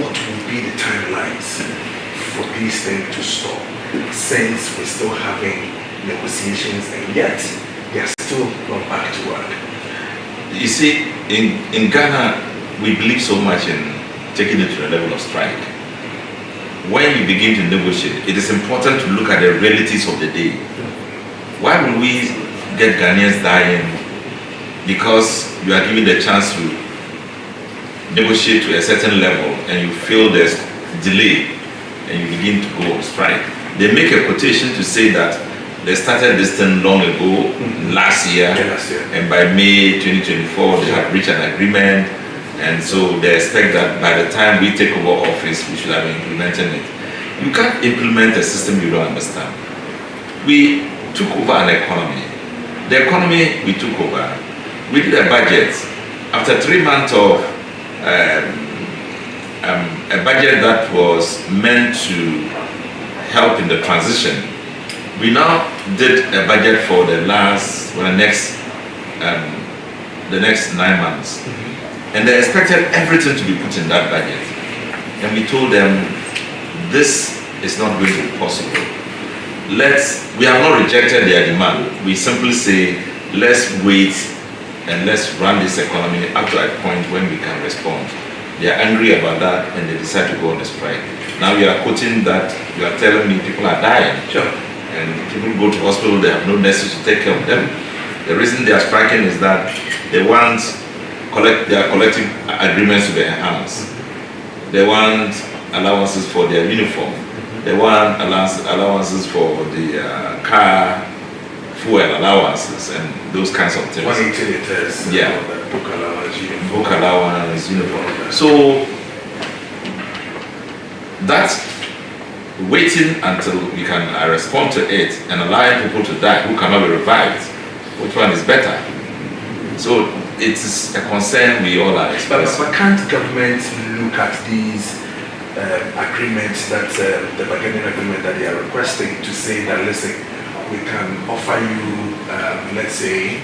What will be the timelines for these things to stop? Since we're still having negotiations and yet they're still not back to work. You see, in Ghana, we believe so much in taking it to the level of strike. When you begin to negotiate, it is important to look at the realities of the day. Why will we get Ghanaians dying? Because you are given the chance to negotiate to a certain level and you feel there's delay and you begin to go on strike. They make a quotation to say that they started this thing long ago, last year, and by May 2024 they have reached an agreement, and so they expect that by the time we take over office we should have been implementing it. You can't implement a system you don't understand. We took over an economy. The economy we took over, we did a budget. After 3 months of a budget that was meant to help in the transition, we now did a budget for the next 9 months. And they expected everything to be put in that budget. And we told them, this is not going to be possible. We have not rejected their demand. We simply say, let's wait and let's run this economy up to a point when we can respond. They are angry about that and they decide to go on the strike. Now you are quoting that, you are telling me people are dying. Sure. And people go to hospital, they have no nurses to take care of them. The reason they are striking is that they want their collective agreements to be enhanced. They want allowances for their uniform. They want allowances for the car fuel allowances and those kinds of things. 180 liters. Yeah. Book allowance, uniform. Book allowance, uniform. So that's waiting until we can respond to it and allowing people to die who cannot be revived. Which one is better? So it is a concern we all are expressing. But can't government look at these agreements that the bargaining agreement that they are requesting to say that, listen, we can offer you, let's say,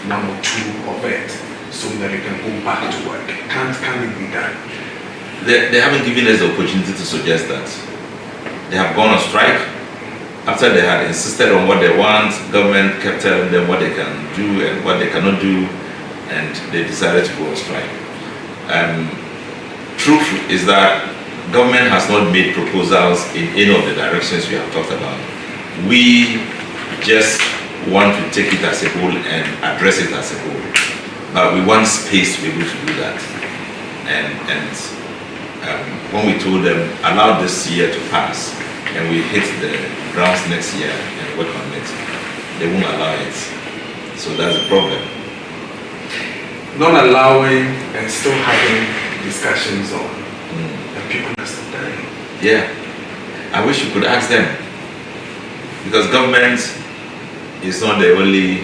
1 or 2 of it so that you can go back to work? Can it be done? They haven't given us the opportunity to suggest that. They have gone on strike. After they had insisted on what they want, government kept telling them what they can do and what they cannot do, and they decided to go on strike. Truth is that government has not made proposals in any of the directions we have talked about. We just want to take it as a whole and address it as a whole. But we want space to be able to do that. And when we told them, allow this year to pass, and we hit the grounds next year and work on it, they won't allow it. So that's the problem. Not allowing and still having discussions on, and people are still dying. Yeah. I wish you could ask them. Because government is not the only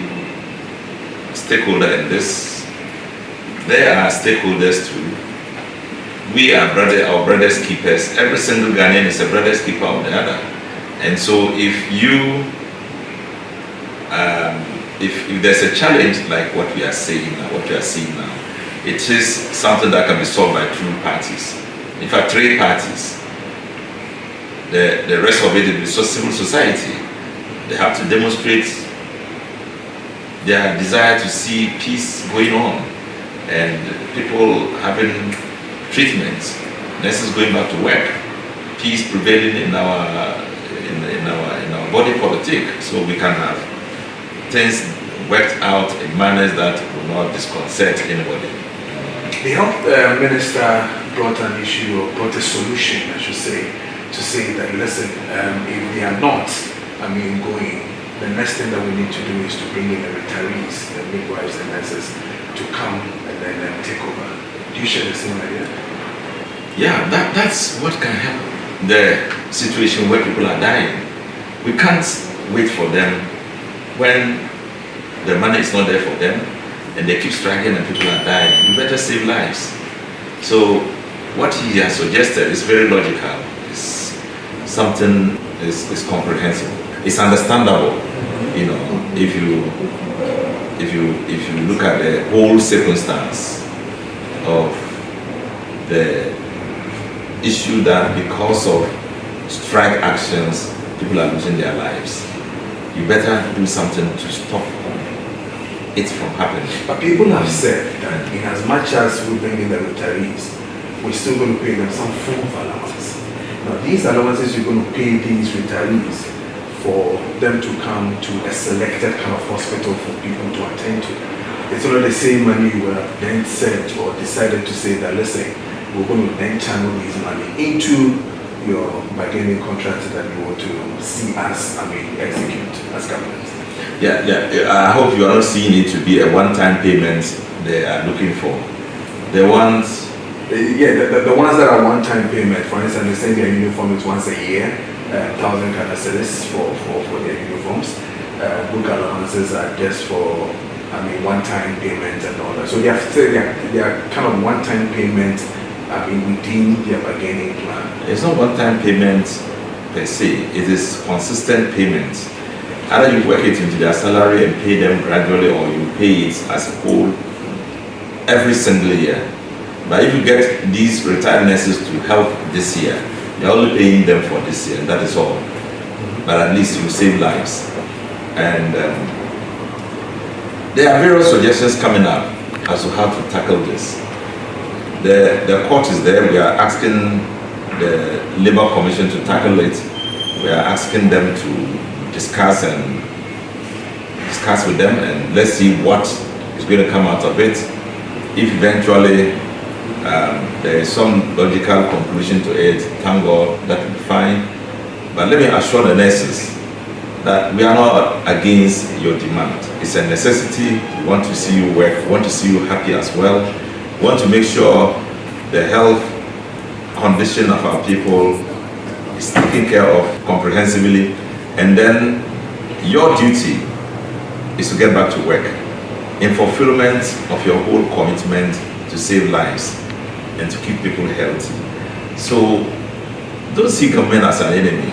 stakeholder in this. There are stakeholders too. We are our brothers keepers. Every single Ghanaian is a brother's keeper of the other. And so if if there's a challenge like what we are saying now, what we are seeing now, it is something that can be solved by 2 parties. In fact, 3 parties. The rest of it is civil society. They have to demonstrate their desire to see peace going on and people having treatments, nurses going back to work, peace prevailing in our body politic, so we can have things worked out in manners that will not disconcert anybody. The health minister brought an issue, or brought a solution, I should say, to say that, listen, if they are not, going, the next thing that we need to do is to bring in the retirees, the midwives and nurses, to come and then take over. Do you share the same idea? Yeah, that's what can help the situation where people are dying. We can't wait for them when the money is not there for them and they keep striking and people are dying. We better save lives. So what he has suggested is very logical. It's something is comprehensible. It's understandable. You know, if you look at the whole circumstance of the issue that because of strike actions, people are losing their lives. You better do something to stop it from happening. But people have said that in as much as we bring in the retirees, we're still going to pay them some form of allowance. Now these allowances, you're going to pay these retirees for them to come to a selected kind of hospital for people to attend to. It's not the same money you would have then said or decided to say that, listen, we're going to then channel this money into your bargaining contract that you want to see us, execute as government. Yeah. I hope you are not seeing it to be a one-time payment they are looking for. The ones... the ones that are one-time payment, for instance, they send their uniform is once a year, 1,000 Ghana cedis for their uniforms. Book allowances are just for, one-time payment and all that. So they are kind of one-time payment within their bargaining plan. It's not one-time payment per se. It is consistent payment. Either you work it into their salary and pay them gradually, or you pay it as a whole every single year. But if you get these retired nurses to help this year, you're only paying them for this year. That is all. But at least you save lives. And there are various suggestions coming up as to how to tackle this. The court is there. We are asking the Labour Commission to tackle it. We are asking them to discuss with them, and let's see what is going to come out of it. If eventually there is some logical conclusion to it. Thank God, that will be fine. But let me assure the nurses that we are not against your demand. It's a necessity. We want to see you work. We want to see you happy as well. We want to make sure the health condition of our people is taken care of comprehensively. And then your duty is to get back to work in fulfillment of your whole commitment to save lives and to keep people healthy. So don't see government as an enemy.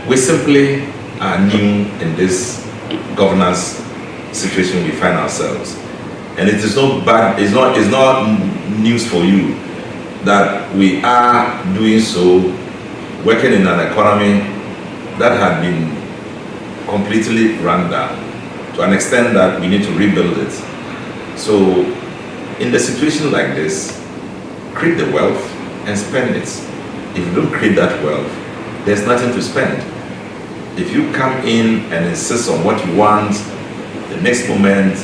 We simply are new in this governance situation we find ourselves. And it is not bad, it's not news for you that we are doing so, working in an economy that had been completely run down to an extent that we need to rebuild it. So in the situation like this, create the wealth and spend it. If you don't create that wealth, there's nothing to spend. If you come in and insist on what you want, the next moment,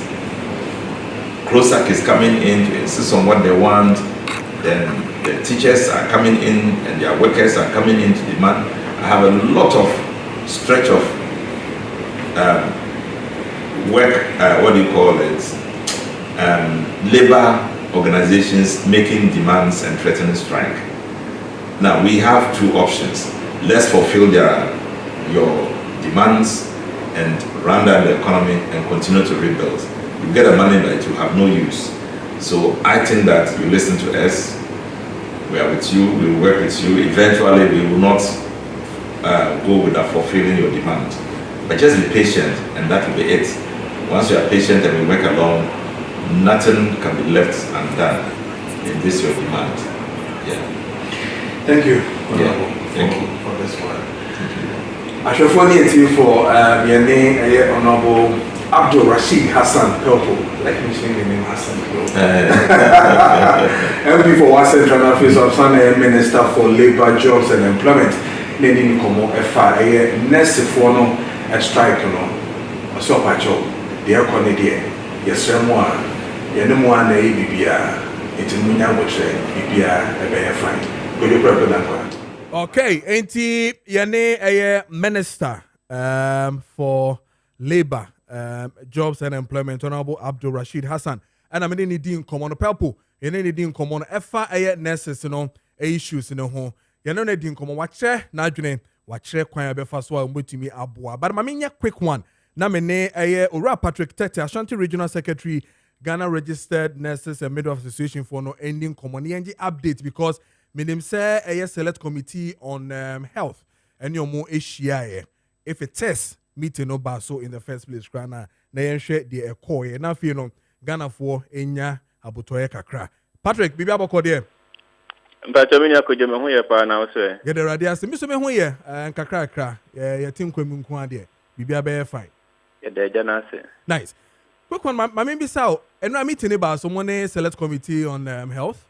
CROSAC is coming in to insist on what they want, then the teachers are coming in and their workers are coming in to demand. I have a lot of stretch of work, labor organizations making demands and threatening strike. Now we have two options. Let's fulfill your demands and run down the economy and continue to rebuild. You get the money that you have no use. So I think that you listen to us. We are with you. We will work with you. Eventually, we will not go without fulfilling your demand. But just be patient, and that will be it. Once you are patient and we work along, nothing can be left undone in this your demand. Yeah. Thank you. Thank you for this one. I shall phone you for your name, Honorable Abdul Rashid Hassan Pelpo. Like mentioning the name Hassan Pelpo. MP for West Central Office of Sun Minister for Labor, Jobs and Employment. Nending Komo FA, Nest for no a strike, no, a soap at job. The aircon, yes, Ramwa, Yenemoan, a BBA, it's in Munya, which BBA, a bear fine. Kojo Preko Dankwah. Okay, ain't yene a minister for labor, jobs and employment, Honorable Abdul Rashid Hassan. And I'm in the dean common pelpo, in any dean common FA nurses, issues in the home. You know, Nadine, come on, watch Kwaya Befaswa, and wait to me, Abua. But my quick one. Namene, Ora Patrick Tete, Ashanti Regional Secretary, Ghana Registered Nurses and Midwives Association for no ending common update because Minim say a select committee on health and your more Asia. If a test meeting no baso in the first place, Grana, na share the echo, and now you Ghana for Enya Abutoya Kakra. Patrick, Bibi Aboko there. Mpatomini akoje me ho ye pa na wo so e. Ye de radio ase mi so me ho ye nkakra ye tin kwam nko ade bibia be fine. Ye de ja na ase. Nice. Quick one ma me bi sao eno a meeting ba so mo ne select committee on health.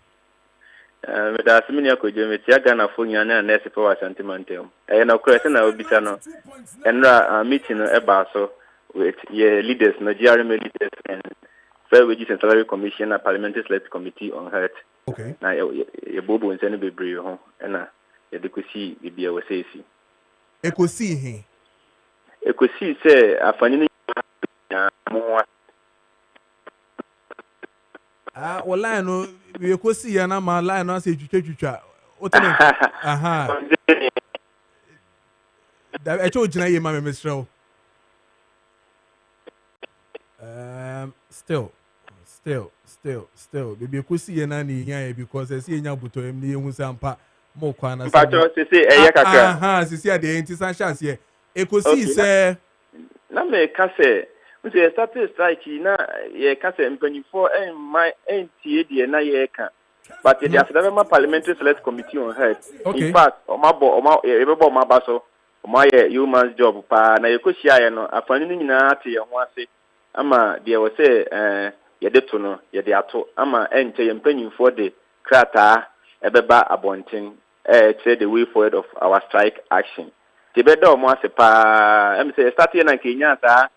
Me da asmini akoje me tia Ghana fo nya na nurse for Ashanti Mantem. E na okra se na obisa no. Enra meeting no e ba so with ye leaders no GRM leaders and Fair Wages and Salary Commission and Parliamentary Select Committee on Health. Okay. Na ye bobo nsene bebre ho na ye de kosi bibia we say si. Ekosi he. Ekosi se afani ni mo wala no we ekosi ya na ma line no say twitwa. Otene. Aha. Da e cho gina ye ma me mesrel. Still. Baby, you see ye na ni yan because I see nya buto em ni ehun sampa mo kwa na say. Pacho se eye kakra. Aha, se ade enti san chance ye. Ekosi se na me ka se, nti e start strike na ye ka se mpanifo tie de na ye ka. But the Afdama Parliamentary Select Committee on Health. Okay. In fact, everybody ma baso, my human's job pa na ye ko shia no afani ni nyina ate ye ho ase. Ama de we say yedeto no yede ato ama enche yempanyimfo de krata ebeba abonten say the way forward of our strike action tibeda omo asepa em say start here na Kenya sa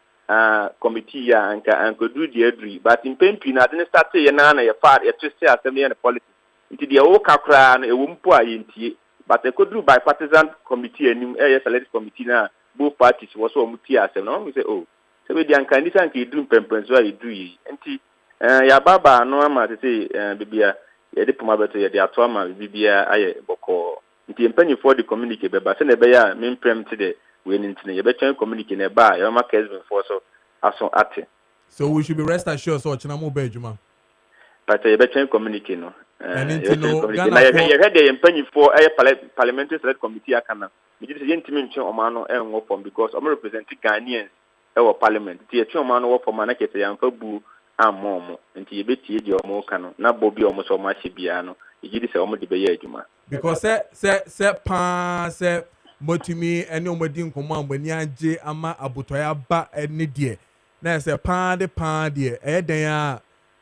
committee ya anka do the adri but in pempi na de start here na ye far ye twist asem ye policy nti de wo kakra no ewo mpo a yentie but e could do bipartisan committee anim select committee na both parties was so muti asem no we say oh so we dey kan dis an ke do pempenso a do yi nti ya baba no ama say bibia ye de poma beto ye de ato ama bibia aye boko nti mpanyifo de communicate beba se na be ya memprem te de we ni ntine ye be twen communicate na ba ye ma Kessben for so aso ate. So we should be rest assured so china mo ba adwuma. But ye be twen communicate no. And into no Ghana ye head the mpanyifo parliamentary select committee akana. Me say ye ntime ntwe omano enwo form because omo represent Ghanaians e parliament. Ti ye twe omano wo form na kete ya mfa bu amomo nti ye betie di omo kano na bobi omo so ma hye bia no ye di se omo de be ye adwuma. Because se motimi ene omodi nkomo ambani age ama abotoya ba ene de na se pan de den a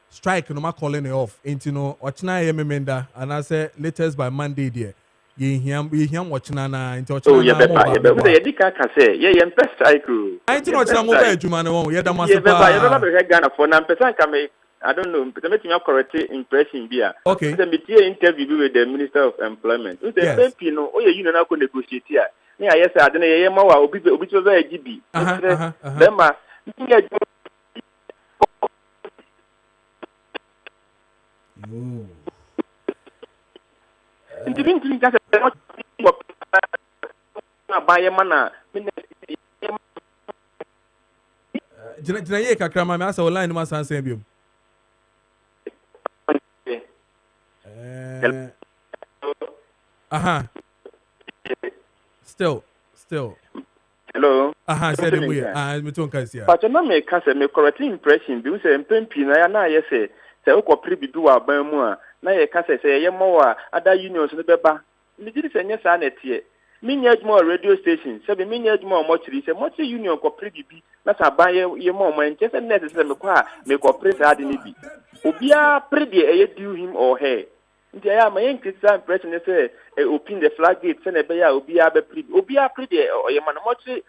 strike no ma calling it off into no ochina ye memenda and I say latest by Monday de ye hiam ochina na into ochina na mo ba ye dika ka say ye mpe strike o into ochina mo ba adwuma na won ye da ma se pa ye ba be Ghana for na mpe san ka me I don't know but me timi correct impression bia okay so me tie interview with the Minister of Employment so the MP no o ye union na ko negotiate a me aye say ade na ye ma wa obi to be agibi be ma Inti ka se na baye mana jina ye kakra ma me asa online ma sansen biom still hello said him we me ton kan sia but na me ka se me correct impression bi say mpempi na ya na ye se uko pribi bi wa ban mu a na ye ka se ye mo wa ada unions no beba me diri se nya sa na tie me nya adwuma radio station se be me nya adwuma mo chiri se mo chiri union ko pribi bi na sa ban ye mo mo nche se net se me kwa me ko press ade ni bi obia predi e do him or her nti ya ma yen critical impression say open the flag gate se na be ya obia be pribi obia predi o ye man mo chiri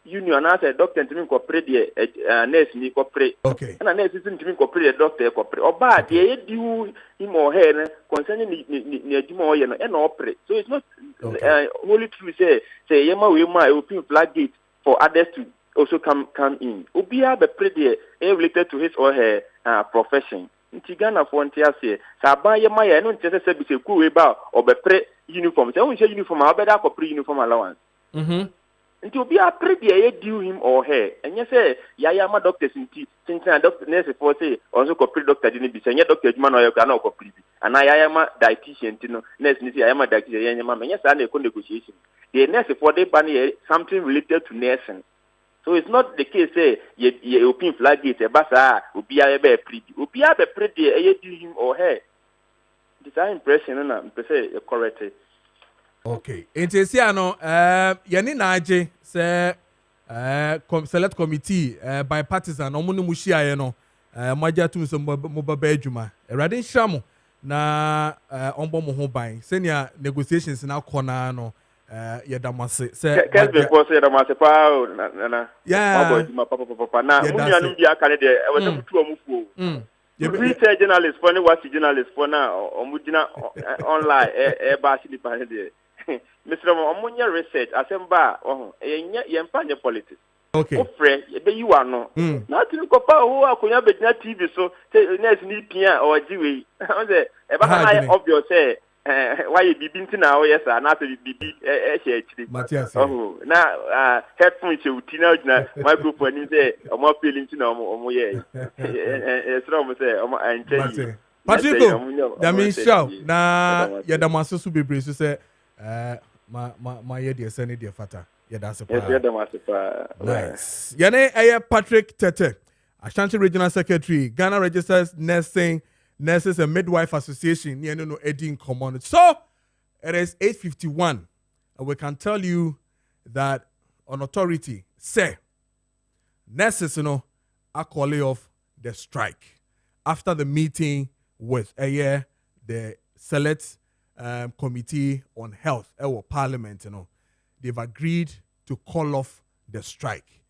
union as a doctor ntimi ko pre de nurse ni ko pre na nurse ntimi ko pre de doctor ko pre oba de ye diu imo he ne concerning ni adwuma o ye no e na o pre so it's not only true say ye ma we ma open flag gate for others to also come in obia be pre de related to his or her profession nti Ghana for ntiase sa ban ye ma ye no ntese se bi se ku we ba o be pre uniform se won se uniform a be da ko pre uniform allowance nti obi a pre de ye do him or her enye say ya ma doctors nti tintin doctor nurse for say also ko pre doctor di ni bi say enye doctor adwuma no ye ka na ko pre bi ana ya ma dietitian ti no nurse ni say ya ma dietitian ye ma enye say na ko negotiation the nurse for dey ban something related to nursing so it's not the case say ye open flag gate e basa obi a be pre bi obi a be pre de ye do him or her this impression na me say correct. Okay. Enti esi ano yeni na age se select committee bipartisan omo no muhia ye no maja tum so mo baba adwuma erade nhiramo na ombo mo ho ban senia negotiations na kona no ye damase se Kessben for say damase pa na yeah papa na unuanum bia kale de e wose mutu omufuo we say journalist for ni what journalist for na omugina online ba shi di pa de Mr. Omunya research asemba ye mpa nye politics. Okay. Ofre be you are no. Na tinu ko pa ho akonya begina TV so say next ni pia or jiwe. O say e ba na obvious say why bibi ntina o yes na say bibi e she achiri. Oh na headphone che uti na ugina microphone ni say omo feel ntina omo ye. Esra omo say omo anche. Patrick, that means show na ye da maso su bebre so say ma ye de sene de fata ye da sepa nice yene aye Patrick Tete Ashanti Regional Secretary Ghana Registered Nurses and Midwife Association you know Edin common so it is 8:51 and we can tell you that on authority say nurses are calling off the strike after the meeting with the select committee on health parliament they've agreed to call off the strike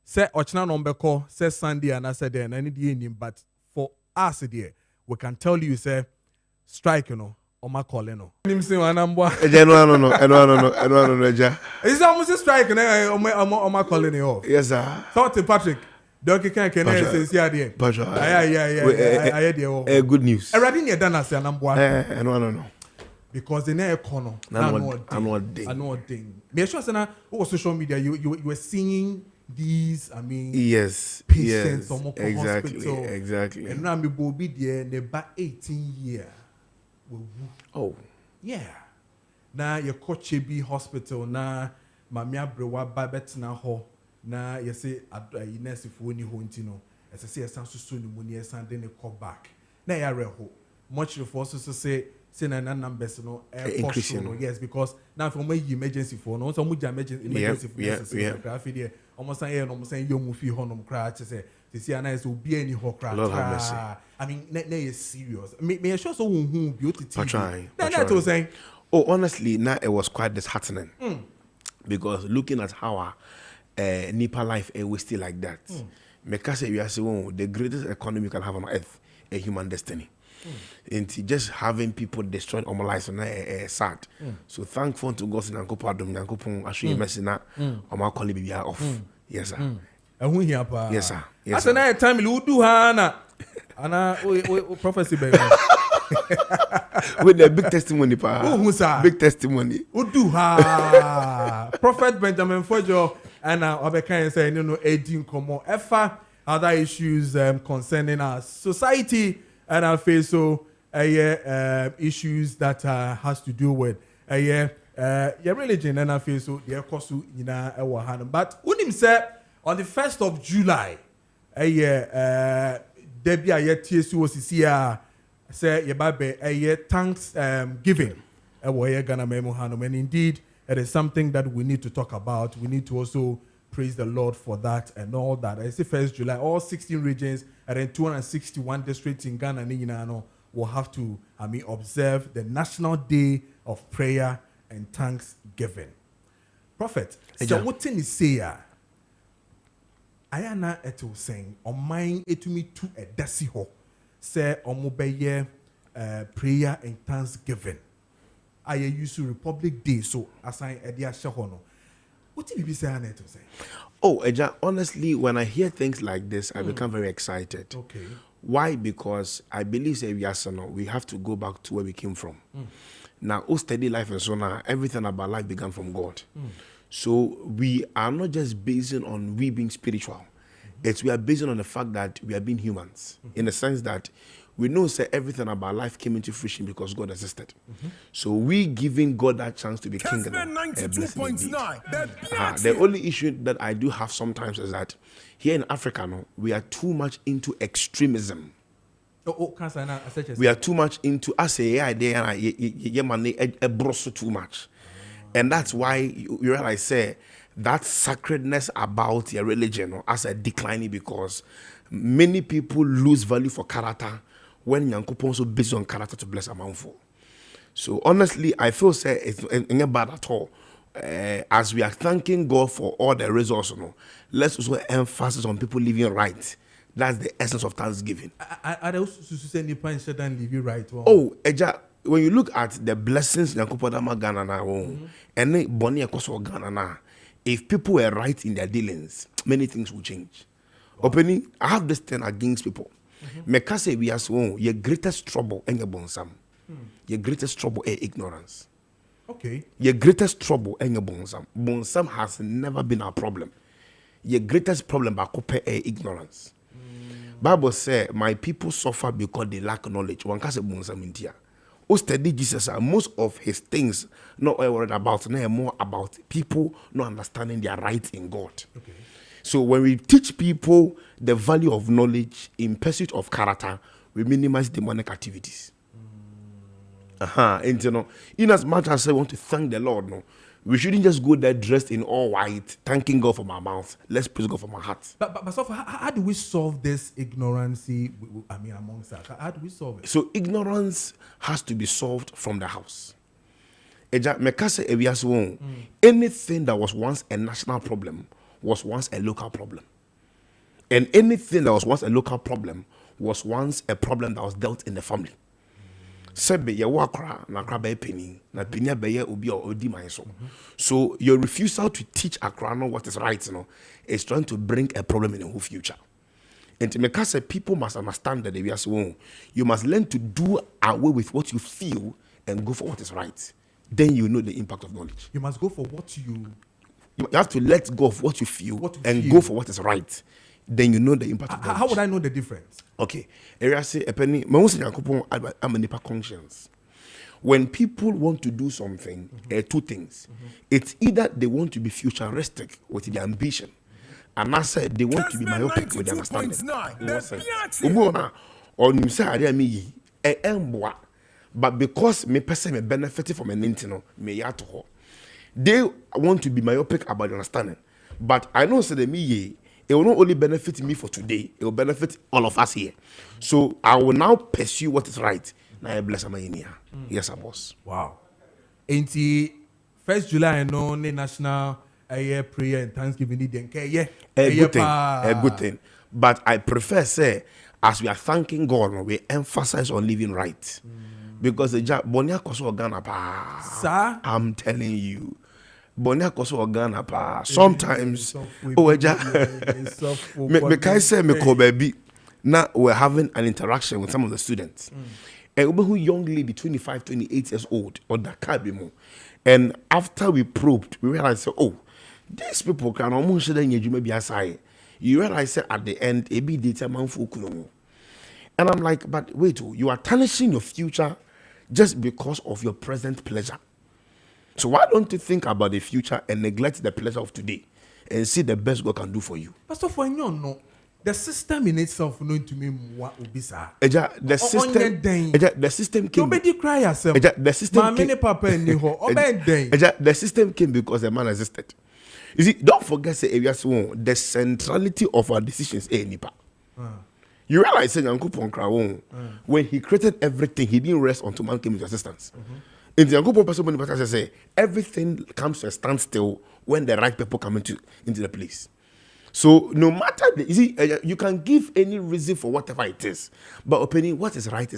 say ochina nombeko say Sunday and I said then any day but for us there we can tell you say strike no oma call no nim say wanambwa no, Eja. is almost strike na oma call no Yes, sir. Sorry Patrick Doki can say see there yeah Good news. already near done as anambwa No. because the near corner no thing me sure say na social media you were seeing these Yes, patients yes, from exactly. And now me be there about 18 years. Oh, yeah. Now your Koche hospital na mami abrewa ba betina ho na you say nurse if we ni ho ntino. As I say esan so ni money esan de ne call back. Na ya reho. Much for also say na numbers no increasing. Yes, because now for my emergency for no so much emergency for almost saying you move honum cry say see ana is obi any ho cry. I mean na is serious. Me sure so who beauty TV. That was saying honestly, now it was quite disheartening. Because looking at how our Nipa life was still like that. Make us say we are saying the greatest economy you can have on earth, a human destiny. And just having people destroyed our lives is sad. So thankful to God and Uncle actually messing up on my colleague be off. Yes, sir. Yes, sir. Yes, sir. That's time you do Hana. Anna prophecy baby. With the big testimony, pa. Big testimony. Udu ha. Prophet Benjamin Fojo and Obeka say no Edin Komo. Efa other issues concerning our society. And I feel so issues that has to do with your religion and I feel so the kosu ina ewa but unim said on the 1st of July debi aye TSU osisia say ye babe thanks giving ewa ye Ghana memo hanum and indeed it is something that we need to talk about. We need to also praise the Lord for that and all that. I say 1st July, all 16 regions and then 261 districts in Ghana will have to observe the National Day of Prayer and Thanksgiving. Prophet, so what thing is say Ayana eto saying on mine etumi to a dasi ho say omobeye prayer and thanksgiving. I used to Republic Day so assign edia shahono. What did you say, Annette? Oh, Eja, honestly, when I hear things like this, I become very excited. Okay. Why? Because I believe we have to go back to where we came from. Now, steady life and so now, everything about life began from God. So we are not just basing on we being spiritual. We are basing on the fact that we are being humans. In the sense that we know that everything about life came into fruition because God existed. So we giving God that chance to be king. The only issue that I do have sometimes is that here in Africa, we are too much into extremism. We are too much into too much. And that's why you realize say that sacredness about your religion as a declining because many people lose value for character when Yankopon so based on character to bless a man for. So honestly, I feel say it's not bad at all. As we are thanking God for all the resources, let's also emphasize on people living right. That's the essence of Thanksgiving. I also say living right. Oh, Eja, when you look at the blessings Yankopon Dama Ghana now, and Bonnie Akoso Ghana now, if people were right in their dealings, many things will change. Opening, I have this thing against people. Mekase we as one, your greatest trouble and your bonsam. Your greatest trouble is ignorance. Okay. Your greatest trouble and your bonsam. Bonsam has never been our problem. Your greatest problem is ignorance. Bible says, my people suffer because they lack knowledge. One can say bonsam in here. Who study Jesus, most of his things not worried about, more about people not understanding their rights in God. Okay. So when we teach people the value of knowledge in pursuit of character, we minimize demonic activities. And in as much as I want to thank the Lord, we shouldn't just go there dressed in all white, thanking God from our mouth. Let's praise God from our heart. But so how do we solve this ignorance? Amongst us, how do we solve it? So ignorance has to be solved from the house. Anything that was once a national problem was once a local problem. And anything that was once a local problem was once a problem that was dealt in the family. Sebe ye wakra na akra be penny na penny be ye obi or odi man so. So your refusal to teach akra no what is right, is trying to bring a problem in the whole future. And to make us say people must understand that we are so you must learn to do away with what you feel and go for what is right. Then you know the impact of knowledge. You must go for what you have to let go of what you feel go for what is right. Then you know the impact of knowledge. How would I know the difference? Okay. Area say a penny. I'm a nipa conscience. When people want to do something, two things. It's either they want to be futuristic with their ambition, and I said they want to be myopic with their understanding. In what sense? Or you say I me but because me person me benefit from an intino me yato. They want to be myopic about their understanding, but I know say the me it will not only benefit me for today, it will benefit all of us here. So I will now pursue what is right. Now I bless my in here. Yes, boss. Wow. 1st July, no national prayer and Thanksgiving. A good thing. But I prefer say, as we are thanking God, we emphasize on living right. Because the job Bonia Koso Ghana pa. Sir, I'm telling you. Bonia Koso Ghana pa. Sometimes me can say me ko baby. Now we're having an interaction with some of the students. A young lady, 25, 28 years old, on the cabin. And after we probed, we realized, oh, these people can almost say you may be aside. You realize at the end, a bit data man for Kuno. And I'm like, but wait, you are tarnishing your future just because of your present pleasure. So why don't you think about the future and neglect the pleasure of today and see the best God can do for you? Pastor, for you no. The system in itself known to me what will be sir. The system came. Nobody cry yourself. The system came. The system came because the man existed. You see, don't forget the centrality of our decisions. You realize when he created everything, he didn't rest until man came into existence. In the person say everything comes to a standstill when the right people come into the place. So no matter you can give any reason for whatever it is, but opinion what is right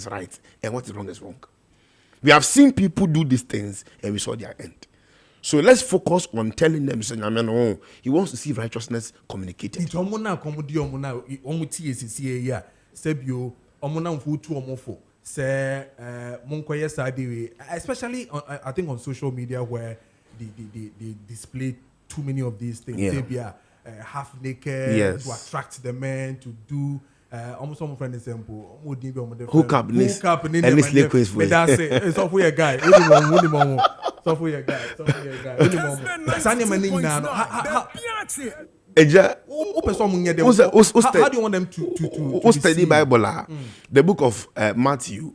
and what is wrong. We have seen people do these things and we saw their end. So let's focus on telling them, he wants to see righteousness communicated. Especially I think on social media where they display too many of these things. Yeah. Half naked, yes, to attract the men, to do almost some friend example. Hook up, and this liquids for that's it. It's all for your guy. So for your guy. How do you want them to study Bible? The book of Matthew,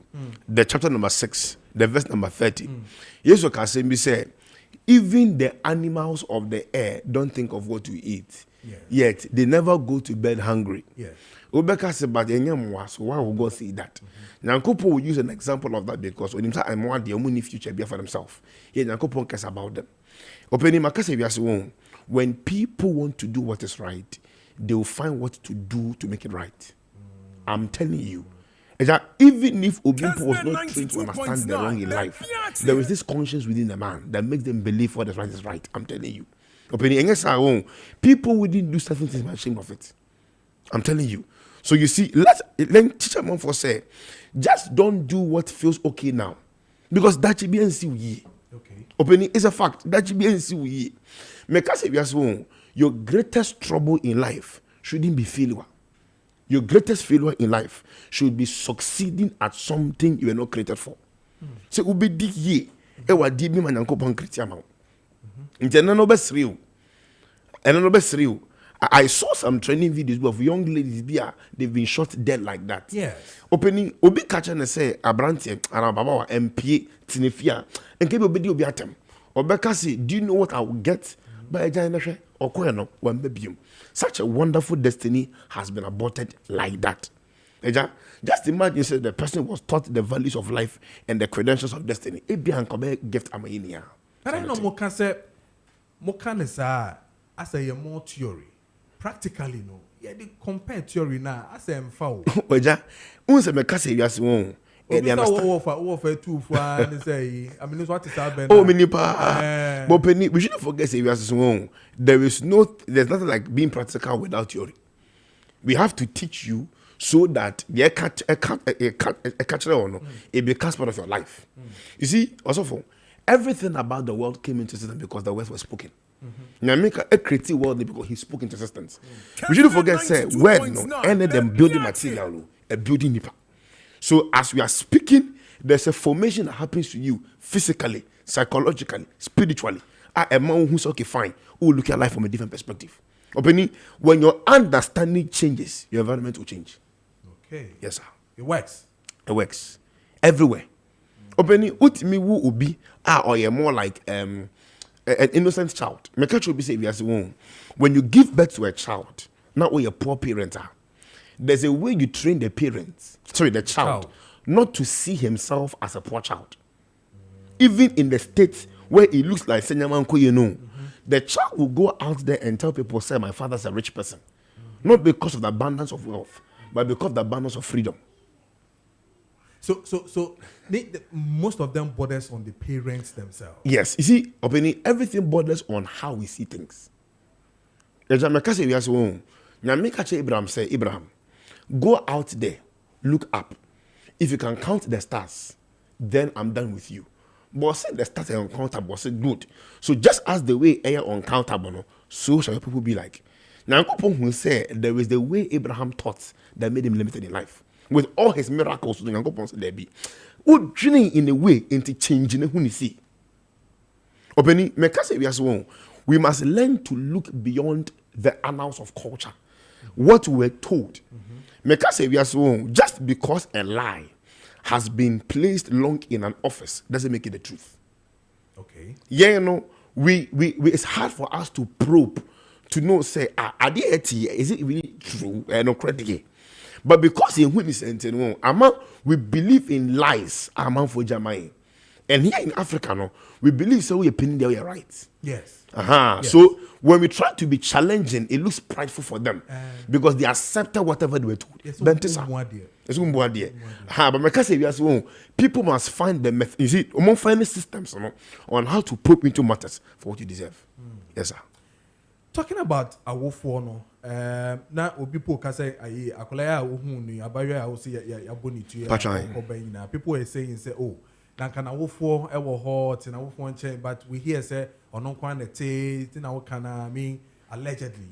the chapter number 6, the verse number 30. Jesus can say, even the animals of the air don't think of what to eat. Yeah. Yet they never go to bed hungry. Obeka said, but so why would God see that? Now, Nyankopo will use an example of that because when I'm one, the only future be for themselves. Yeah, Nyankopo cares about them. When people want to do what is right, they will find what to do to make it right. I'm telling you. That even if Obimpo was not trained to understand the wrong in life, there is this conscience within the man that makes them believe what is right. I'm telling you. People wouldn't do certain things by shame of it. I'm telling you. So you see, let teacher mom for say, just don't do what feels okay now. Because that should be NC. Okay. Opening is a fact. That should be NC. Your greatest trouble in life shouldn't be failure. Your greatest failure in life should be succeeding at something you were not created for. So ube di ye e wa di mi manyanko pon kritia ma. Nti na no be sriu. I saw some training videos of young ladies they've been shot dead like that. Yes. Opening obi catcher na say abrante ara baba wa MP tinefia enke be obedi obi atem. Obeka say, do you know what I will get by Janashe or Koyano when baby? Such a wonderful destiny has been aborted like that. Just imagine say the person was taught the values of life and the credentials of destiny. It be an gift amainia. But I know Mokanesa as a more theory. Practically no. Yeah, they compare theory now as a foul. Oja, unse me kase yasi won. Obi sa wo for two for and say I mean what is happening. Oh many pa. But Penny, we shouldn't forget say we are so there's nothing like being practical without theory. We have to teach you so that it becomes part of your life. You see, also for everything about the world came into existence because the words were spoken. Now make a creative world because he spoke into existence. We shouldn't forget say word no any them building material a building nipa. So as we are speaking, there's a formation that happens to you physically, psychologically, spiritually. A man who's okay fine, who look at life from a different perspective. Opening when your understanding changes, your environment will change. Okay. Yes, sir. It works. It works everywhere. Opening utimi wu ubi or you're more like an innocent child. Me catch you be say when you give birth to a child, not when you're poor parent are. There's a way you train the child, not to see himself as a poor child. Even in the states where it looks like Senyamanko, the child will go out there and tell people, say, my father's a rich person. Not because of the abundance of wealth, but because of the abundance of freedom. So most of them borders on the parents themselves. Yes. You see, everything borders on how we see things. Abraham say, Abraham, go out there, look up. If you can count the stars, then I'm done with you. But say the stars are uncountable, say good. So just as the way air uncountable, so shall people be like. Now, who say there is the way Abraham thought that made him limited in life. With all his miracles, there be. Would journey in a way into changing who you see. We must learn to look beyond the annals of culture. What we were told. Just because a lie has been placed long in an office doesn't make it the truth. Okay. Yeah, we it's hard for us to probe to know say is it really true? No credit. But because in we believe in lies, for Jamaica. And here in Africa, we believe so we opinion they are right. Yes. Yes. So when we try to be challenging, it looks prideful for them because they accepted whatever they were told. Yes, but people must find the method. You see, among finding systems on how to probe into matters for what you deserve. Yes, sir. Talking about our phone, now people can say, people are saying, say, oh. Can I for ever hot and I want change, but we hear say on no quantity, allegedly,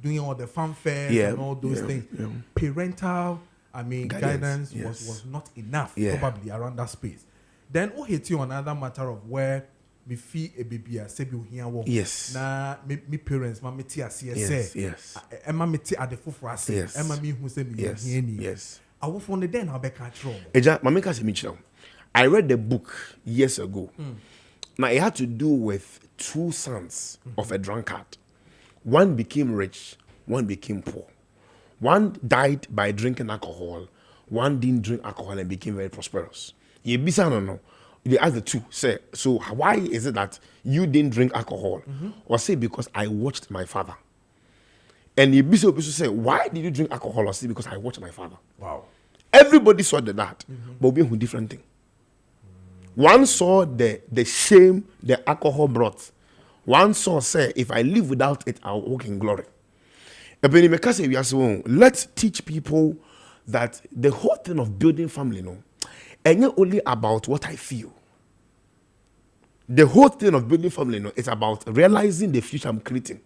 doing all the fanfare and all those things. Yeah. Parental, guidance was not enough probably around that space. Then we hit you on another matter of where me fee a baby a sebi here. Yes. Na me parents, ma me tia CSA. Yes. Emma me tia at the full yes. Emma me who say me yes. I will find the then I'll be control. Eja, ma make us I read the book years ago. Now it had to do with two sons of a drunkard. One became rich, one became poor. One died by drinking alcohol. One didn't drink alcohol and became very prosperous. They asked the two, say, so why is it that you didn't drink alcohol? Or say, because I watched my father. And the bishop used to say, why did you drink alcohol? Or say, because I watched my father. Wow. Everybody saw that, but we have different thing. One saw the shame the alcohol brought. One saw, say, if I live without it, I'll walk in glory. Let's teach people that the whole thing of building family, and not only about what I feel. The whole thing of building family, is about realizing the future I'm creating.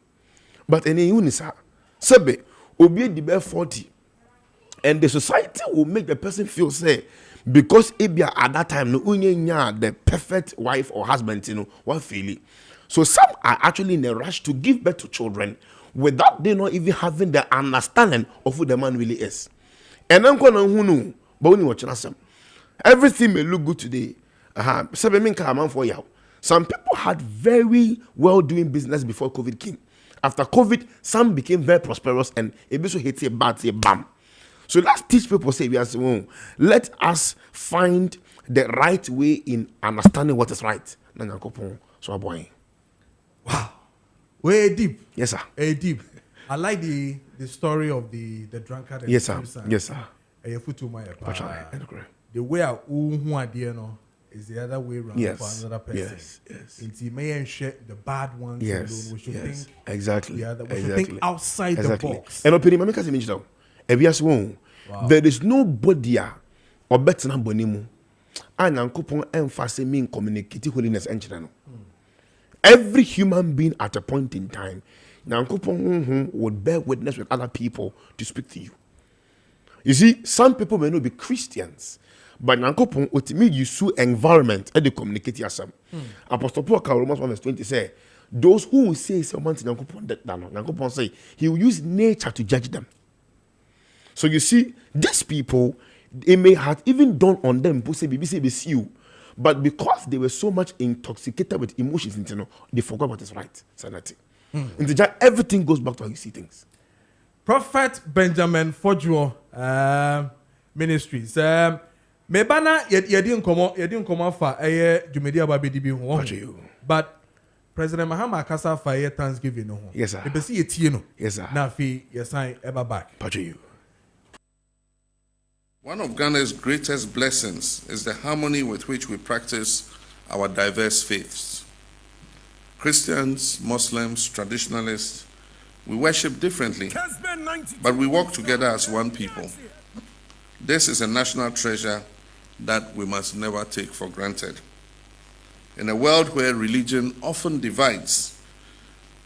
But in a unisa, Sebe, Obi the 40, and the society will make the person feel, say, because Ibia at that time, the perfect wife or husband, what feeling. So some are actually in a rush to give birth to children without they not even having the understanding of who the man really is. And I'm going to but when you watch everything may look good today. Some people had very well doing business before COVID came. After COVID, some became very prosperous and it also hit a bad bam. So let's teach people, say, let us find the right way in understanding what is right. Wow. Way deep. Yes, sir. Way deep. I like the story of the drunkard. And yes, sir. Yes, sir. the way I who idea no is the other way around Yes. for another person. Yes. It's may share the bad ones. Yes. Alone. We should think Exactly. the other. We should think outside the box. And opinion, mama kasi minjida. Ebias won. There is nobody or better than bonimu. And Yankopon emphasis mean communicate holiness and channel. Every human being at a point in time, Yankopon would bear witness with other people to speak to you. You see, some people may not be Christians, but Yankopon ultimately you sue environment and they communicate yourself. Apostle Paul Romans 1:20 say, those who will say someone to Yankopon say he will use nature to judge them. So you see, these people, it may have even dawned on them, but because they were so much intoxicated with emotions, they forgot what is right. Sanity. Everything goes back to how you see things. Prophet Benjamin Fojo Ministries. Mebana yedin komo fa jumedi ababedi bi ho. But President Mahama Kasa fa Thanksgiving no ho. Yes sir. Ebesi yetie no. Yes sir. Na fi yesan ever back. One of Ghana's greatest blessings is the harmony with which we practice our diverse faiths. Christians, Muslims, traditionalists, we worship differently, but we walk together as one people. This is a national treasure that we must never take for granted. In a world where religion often divides,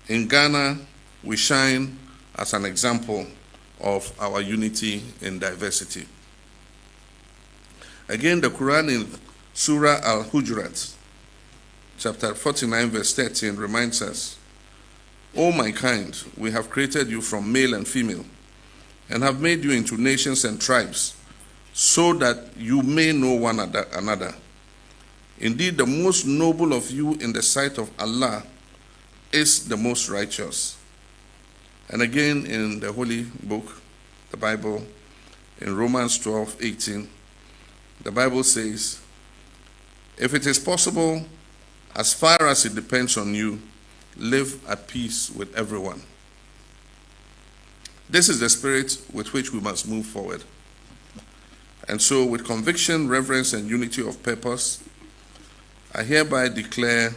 in Ghana, we shine as an example of our unity in diversity. Again, the Quran in Surah Al-Hujurat, chapter 49, verse 13, reminds us, O mankind, we have created you from male and female, and have made you into nations and tribes, so that you may know one another. Indeed, the most noble of you in the sight of Allah is the most righteous. And again in the Holy Book, the Bible, in Romans 12:18, the Bible says, if it is possible, as far as it depends on you, live at peace with everyone. This is the spirit with which we must move forward. And so, with conviction, reverence, and unity of purpose, I hereby declare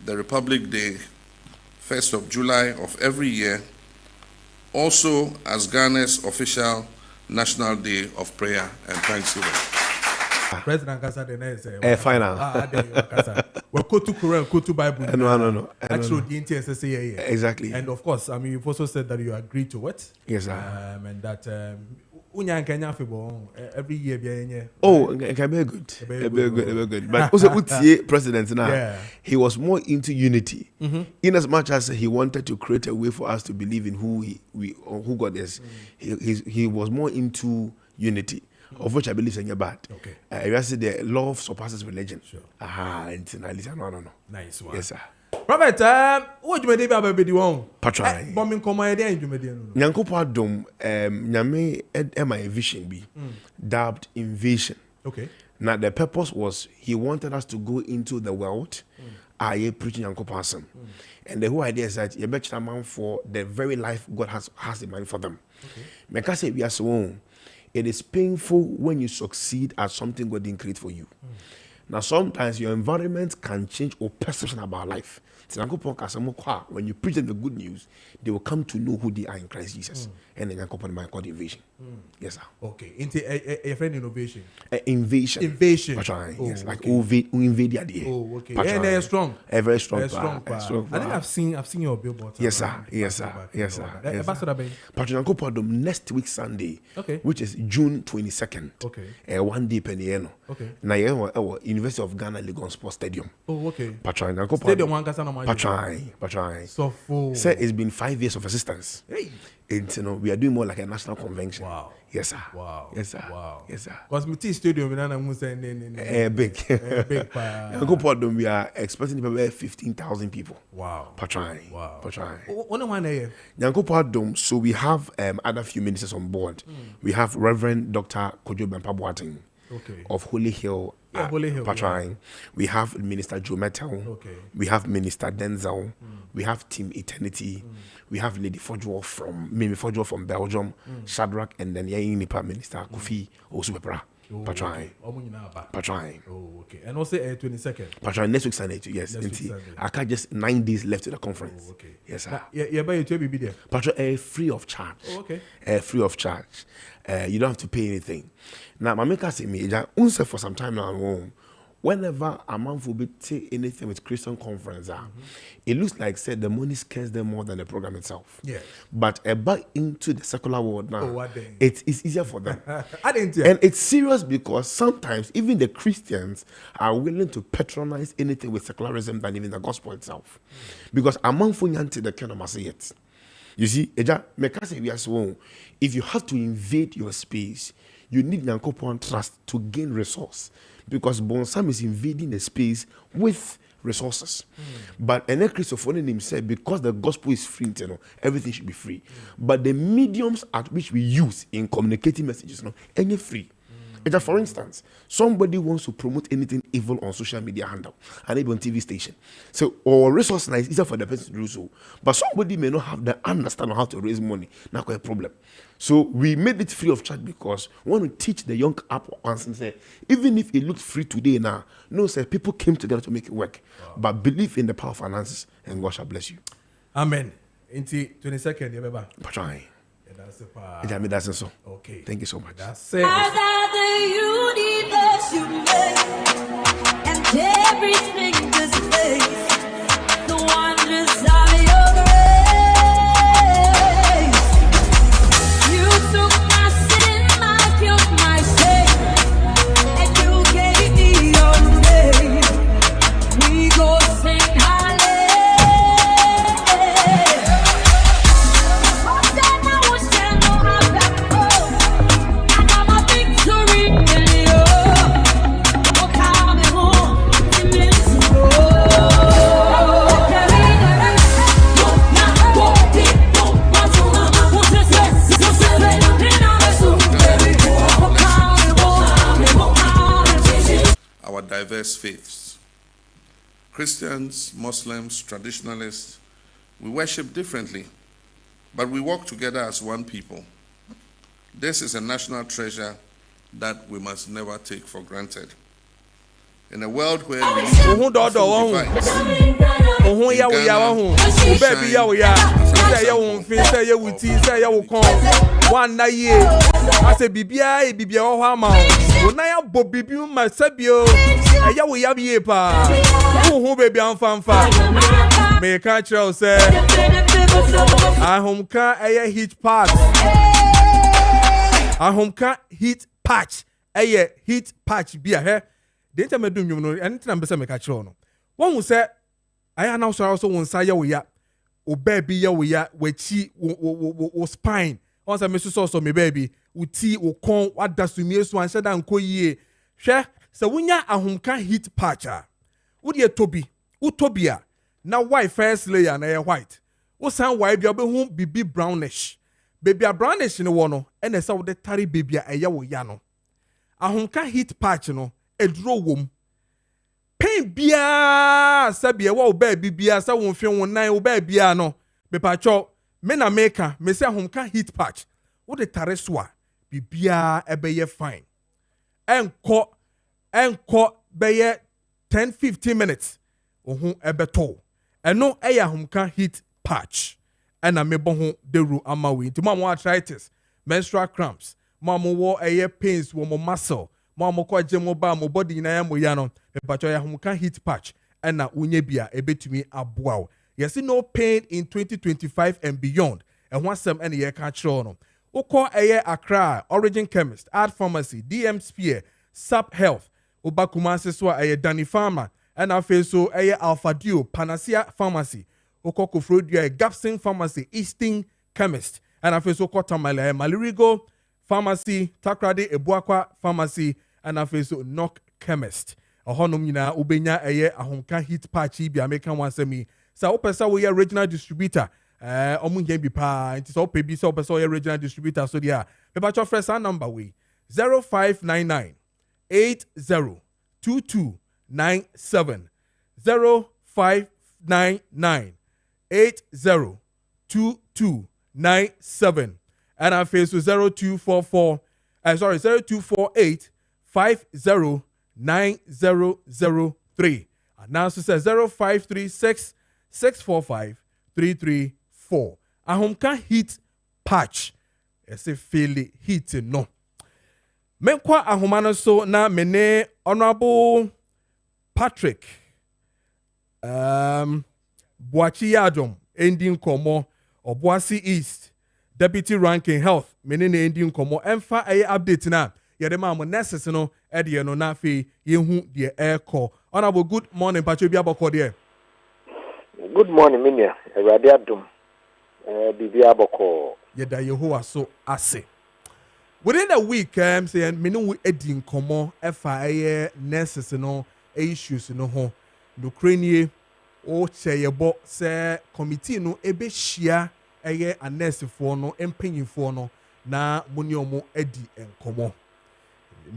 the Republic Day, 1st of July of every year, also as Ghana's official National Day of Prayer and Thanksgiving. President Kasa the next final. We go to Quran, go to Bible. No. Actually, the NTSSA. Exactly. And of course, I mean, you've also said that you agree to it. Yes, sir. And that every year. Oh, it can be good. It be good. But also, President now, he was more into unity. In as much as he wanted to create a way for us to believe in who God is, he was more into unity. Of which I believe is bad. Okay. I say the love surpasses religion. Sure. No. Nice one. Yes, sir. Robert, what do you mean about the one? Patron. Bombing command Nyankopo Adom, Nyame my vision be dubbed invasion. Okay. Now the purpose was he wanted us to go into the world. Preaching Nyankopo Asem. And the whole idea is that you bet a man for the very life God has in mind for them. Okay. Say we are so. It is painful when you succeed at something God didn't create for you. Now, sometimes your environment can change your perception about life. When you preach them the good news, they will come to know who they are in Christ Jesus. And then you called invasion. Yes, sir. Okay. Into a friend innovation. Invasion. Invasion. Yes, like who invade the idea. Oh, okay. And they're strong. Very strong. I think I've seen your billboard. Yes, sir. Patrick next week Sunday, which is June 22nd. Okay. 1 day penny. Okay. Now University of Ghana Legon Sports Stadium. Oh, okay. Patrick Patron. So full. Say it's been 5 years of assistance. Hey. It's, we are doing more like a national convention. Wow. Yes, sir. Wow. Yes, sir. Wow. Yes, sir. Because my stadium, big. Big. We are expecting about 15,000 people. Wow. Patron. Wow. Patron. One so we have other few ministers on board. We have Reverend Dr. Kojo Preko Dankwah of Holy Hill. Patron. Yeah. We have Minister Joe Mettel. Okay. We have Minister Denzel. We have Team Eternity. We have Lady Fojo from Belgium, Shadrach, and then Nipa Minister Kofi also. Patron. Patron. Oh, okay. And also 22nd. Patron next week Sunday. Yes. I can't just 9 days left to the conference. Oh, okay. Yes, sir. Yeah, but you be there. Patron, free of charge. Oh, okay. Free of charge. You don't have to pay anything. Now, my maker say me, unse for some time now. Whenever a man will be take anything with Christian conference, it looks like said the money scares them more than the program itself. Yeah. But back into the secular world now, it's easier for them. I didn't. And it's serious because sometimes even the Christians are willing to patronize anything with secularism than even the gospel itself. Because a man for nyanti the kingdom must say it. You see, if you have to invade your space, you need Nyankopon trust to gain resource. Because Bonsam is invading the space with resources. But an Christopher himself, because the gospel is free, everything should be free. But the mediums at which we use in communicating messages, any free. For instance, somebody wants to promote anything evil on social media handle and even TV station. So, or resource is easier for the person to do so. But somebody may not have the understanding how to raise money. Not quite a problem. So we made it free of charge because we want to teach the young up once and say, even if it looks free today now, no, sir, people came together to make it work. Wow. But believe in the power of finances and God shall bless you. Amen. Into 22nd, you remember? Patron. That's so. Okay. Thank you so much. That's it. And everything displays the wonders of your grace. You took my sin, my guilt, my shame, and you gave me your name. We go sing our diverse faiths. Christians, Muslims, traditionalists, we worship differently, but we work together as one people. This is a national treasure that we must never take for granted. In a world where religion divides, one night, I say, Bibia, Unaya Bobibum, my Sabio, a Yawi pa, who baby on fanfa. May a catcher say, I home car a heat patch. I home car heat patch, a heat patch be a hair. Didn't I do you know anything? I'm beside catcher. One will say, I announce also one say ya, o baby ya, which spine. Once I miss so me baby. Uti ukon what does to me so and said and ye share so when ya a home can hit patcha would ye toby utobia now white first layer and a white what sound why be home be brownish baby a brownish in the one and a saw the tarry baby a yawo yano a home can hit patch no a draw womb pain bia sabia wow baby bia sa won feel one nine baby no be pacho men a maker me say home can hit patch what the tareswa bibia ebeye fine enko beye 10-15 minutes ohun ebeto eno eya humka hit patch ena mebo ho deru amawe nti mo arthritis menstrual cramps mo wo eye pains wo mo muscle mo ko agye mo ba mo body na ya mo ya no epacho ya humka hit patch ena unye bia ebetumi aboa yes no pain in 2025 and beyond and one sem ene ye ka kiro no Oko eye Accra, Origin Chemist, Art Pharmacy, DM Spear, Sap Health, Oba Kumasi so eye Danny Pharma, and afe so eye Alpha Dio, Panacea Pharmacy, Oko Kofrodia, Gapsing Pharmacy, Easting Chemist, and afe so Kotamale, Malirigo Pharmacy, Takrade Ebuakwa Pharmacy, and afe so Knock Chemist. Ohonum nyina ubenya eye ahomka hit patch bi American one semi. Sa opesa we regional distributor. Omunye bi pa nti so pe bi so opesa we regional distributor so dia. Pepa cho fresh number we 0599 802297 0599 802297 and our face 0248 053-645-9003. And now so says 0536-645-334. Ahomka heat patch. Ese feel heat no. Menkwa ahomano so na mene Honorable Patrick Boachi Yadom ending komo Obuasi East Deputy Ranking Health mene ne ending komo emfa eye update na yede ma mo nurses no e de no na fe yehu de air call. Honorable, good morning Patrick Biaboko there. Good morning Minia Erade Adom Biaboko Yeda Yehowa so ase. Within the week, saying menu edin komo FIA nurses no issues no ho. Ukraine o cheyebo se committee no ebe shia eye a nurse for no empanyinfo no na muni omo edi enkomo.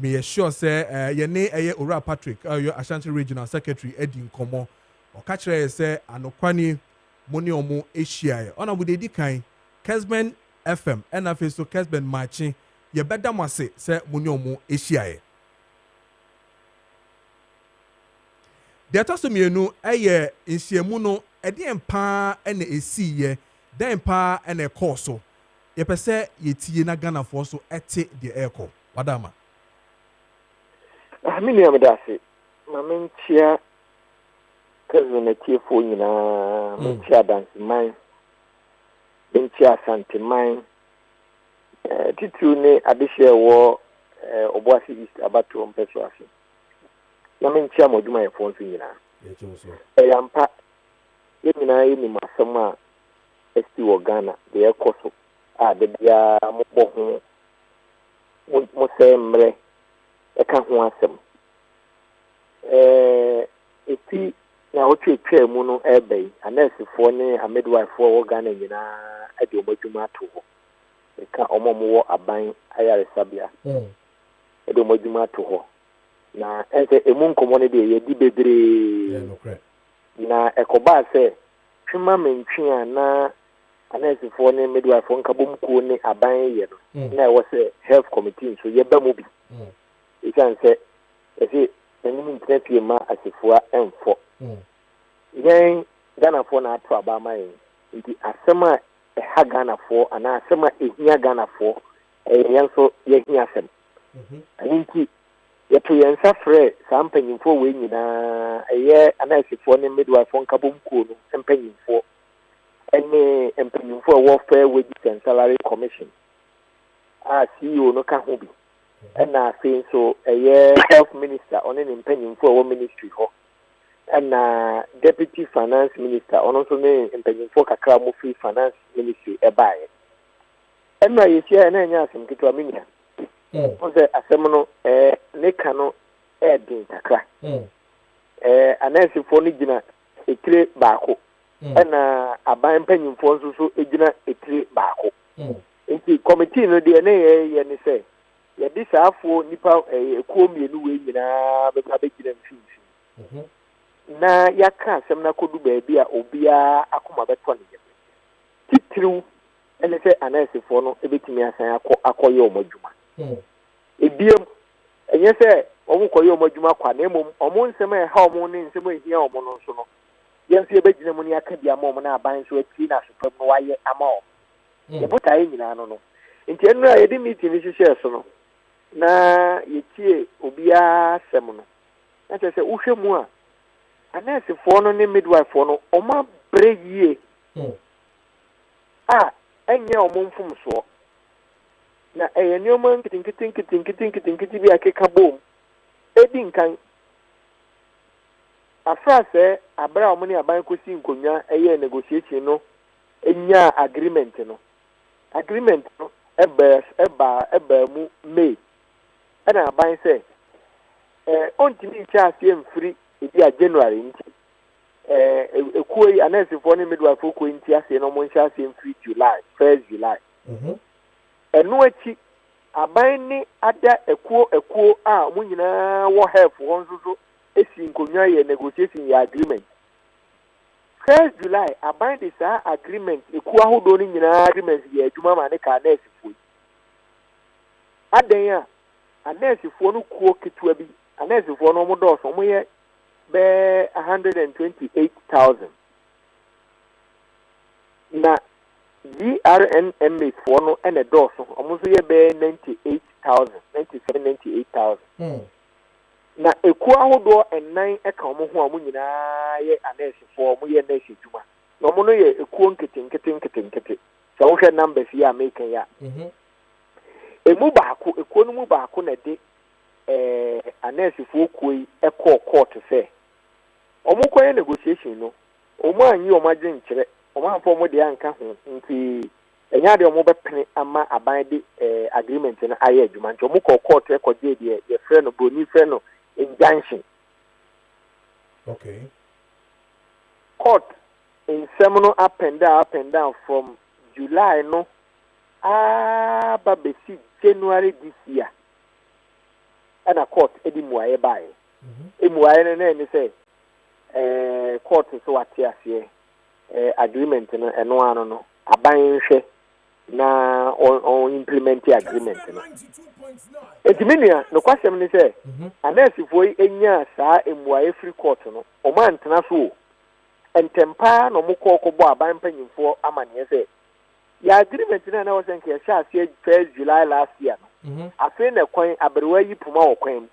Me sure say ye ne eye Ora Patrick your Ashanti Regional Secretary edi enkomo. O ka kire say anokwani muni omo ehia. Ona we dey kan Kessben FM and afi so Kessben Maakye ye beda mo ase se muni omo ehia. The atoso mienu eye nhyiamu no ede empa ene esiye den empa ene course ye pese ye tie na Ghana for so ete the airco wadama Amini amedase mamentia Kessben tiefo nyina mentia dance man mentia sante man titu ne adehye wo Obuasi East abato mpeso ase na mentia moduma ye fon so nyina yampa ye nyina ye ni masama esti wo Ghana de ekoso de bia mo ho mo se mre e ka ho asem eti na o twetwa mu no ebe anesifo ne a midwife wo Ghana nyina ade omoduma to ho e ka omomo aban ayaresabia ade omoduma to ho na ese emu nkomo ne de ye di bebre na ekoba se twema mentwe na anesifo ne midwife nkabom ko ne aban ye no na e wo se health committee so ye ba mu bi e kan se ese enu ntretie ma asifua enfo yen Ghana for na ato aba mai nti asema e ha Ghana for ana asema ehia Ghana for yen so ye hia asem nti yeto yen safre sa mpanyimfo we nyina eye anasifo ne midwife nkabom ko no mpanyimfo ene mpanyimfo wo fair wages and salary commission CEO no ka ho bi ena afi so eye health minister one ne mpanyimfo wo ministry ho ena deputy finance minister ono so ne mpanyimfo kakra mo free finance ministry ebae ena yesia na nya asem kitwa minia Oze asemno ne kano din kakra anasifo ni gina etire baako na aban mpanyimfo nso so egina etire baako nti committee no de na ye ne se ye di saafo nipa ekuo mienu we nyina be gina mfinfi na yaka asem na kodu baabi a obia akoma beto ne ye titiriw ene se anasifo no ebetimi asan akoye omodwuma ebiem enye se omu koye omodwuma kwa na emom omu nsem e ha omu ne nsem ehia omu no so no yenso ebegina mu ne aka bia ma omu na aban so ati na sopam no waye ama o ebota ye nyina no nti enu a yedi meeting ni hihye so no na yetie obia sem no na se uhwe mu a anasifo no ne midwife no oma breyie enye omu mfumso na enyoma nkitinkitinkitinkitinkitinkitinkitin bi akeka bom edi nkan afrase abra omuni aban kosi nkonwa eye negotiation no enya agreement no eba mu May ana aban se ontimi nchaase mfiri ebi a January nti ekuoi anasifo ne midwife ko nti ase no mo nchaase mfiri July 1st July enu achi aban ni ada ekuo a mu nyina wo help won so esi nkonwa ye negotiation ya agreement 1st July aban de sa agreement ekuo ahodo ni nyina agreement ye adwuma ma ne ka na esifo adan a anɛɛsefoɔ no kuo ketewa bi anɛɛsefoɔ no ɔmo dɔɔso ɔmo yɛ bɛɛ 128,000 na GRNMA foɔ no ɛna dɔɔso ɔmo nso yɛ bɛɛ 98,000 na ekuo ahodoɔ ɛnan ɛka ɔmo ho a ɔmo nyinaa yɛ anɛɛsefoɔ ɔmo yɛ nɛɛse adwuma na ɔmo no yɛ ekuo nkete sɛ wohwɛ numbers yi a meka ya ekuo no mu baako na de anɛɛsefoɔ kuo yi ɛkɔɔ court sɛ ɔmo kɔyɛ negotiation no ɔmo anyi ɔmo agye nkyerɛ ɔmo amfa ɔmo de anka ho nti ɛnya de ɔmo bɛpene ama aban de agreement no ayɛ adwuma nti ɔmo kɔɔ court ɛkɔgye deɛ yɛfrɛ no broni frɛ no injunction. Okay. Court nsɛm no up and down from July no aba besi January this year ɛna court ɛdi muayɛ baeɛ muayɛ no na ɛne sɛ court nso wate aseɛ agreement no ɛno ano no aban nhwɛ na on implement agreement no etimenia no kwasɛm ne sɛ anɛɛsefoɔ yi enya saa muayɛ free court no ɔmo antena so ntempa na ɔmo kɔbɔ aban mpanyinfoɔ amaneɛ sɛ ya agreement na was in Kesha 1st July last year. I think the coin aberwa yi puma o coin.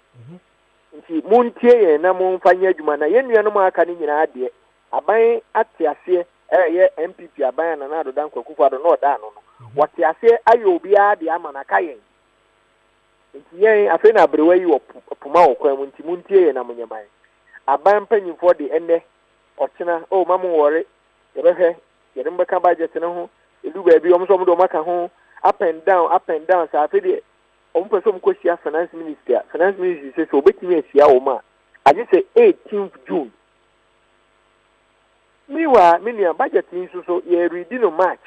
Nti muntie ye na munfanya adwuma na ye nua no aka ni nyina ade. Aban ate ase ye MPP aban na na do Dankwah Kufuor no da no no. Wate ase ayo obi ade ama na kayen. Nti ye afi na aberwa yi puma o coin nti muntie ye na munyaman. Aban panyimfo de enne ɔkyena o mamu wore ye behwe ye dem beka budget no ho edu baby omo do maka ho up and down sa afi de omo person ko sia finance minister say so obetimi asia o ma age say 18th June miwa minia budget nso so ye ready no March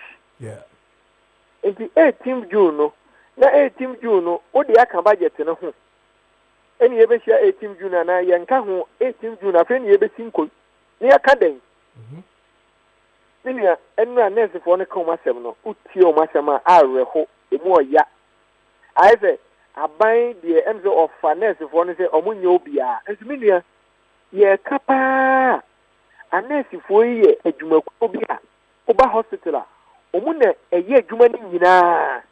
enti 18th June no na 18th June no o de aka budget no ho eni ye be sia 18th June na ye nka ho 18th June afi ni ye be sinko ni aka den Minia enra nurse for no come asem no utie o masem a areho emu oya aize aban de emzo of nurse for no say omunye obia enso minia ye kapa nurse for ye adwumakuo bia oba hospital a omuna eye adwuma ni nyina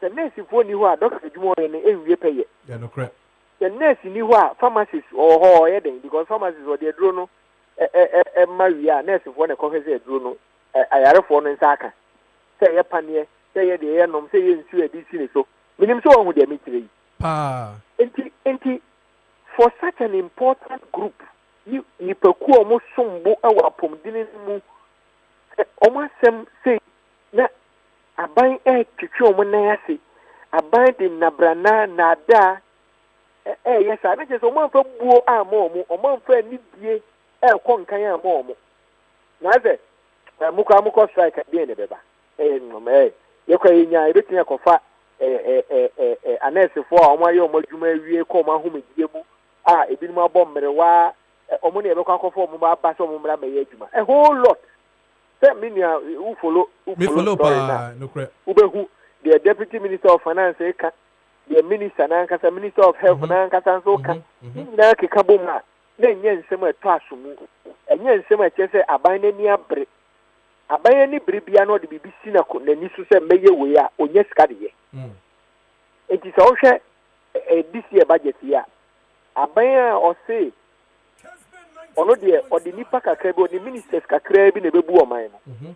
the nurse for ni ho a doctor adwuma ye ne enwie peye yeah no correct the nurse ni ho a pharmacist ho ye den because pharmacist or the dro no Maria, nurse for the coffee drew no, I are for Nsaka. Say a panier, say the air, no, say you see a DC so. Minim so with the meeting. For such an important group, you perku almost some book our pom didn't move. Almost some say, na a buying egg to show when I say, a binding Nabrana, Nada. Yes, I just a month of war arm or month for any kon kan ya mo na ze muko strike dey ne beba ye kwa nya ebeti akofa anese fo a omo aye omo adwuma awie ko ma home die mu a ebinim abom merewa omo ne ebekwa akofa omo ba ba so omo mra me adwuma a whole lot say minia u follow pa no correct ubehu the deputy minister of finance ka the minister na nkasa minister of health na nkasa nso ka na keka bom na enye nsem eto asomu enye nsem a chese aban na ni abre aban ni bribia no de bibisi na nani so se meye we a onye sika de ye enti so hwe this year budget ya aban a o say ono de odi nipa kakra bi odi ministers kakra bi na bebu o man no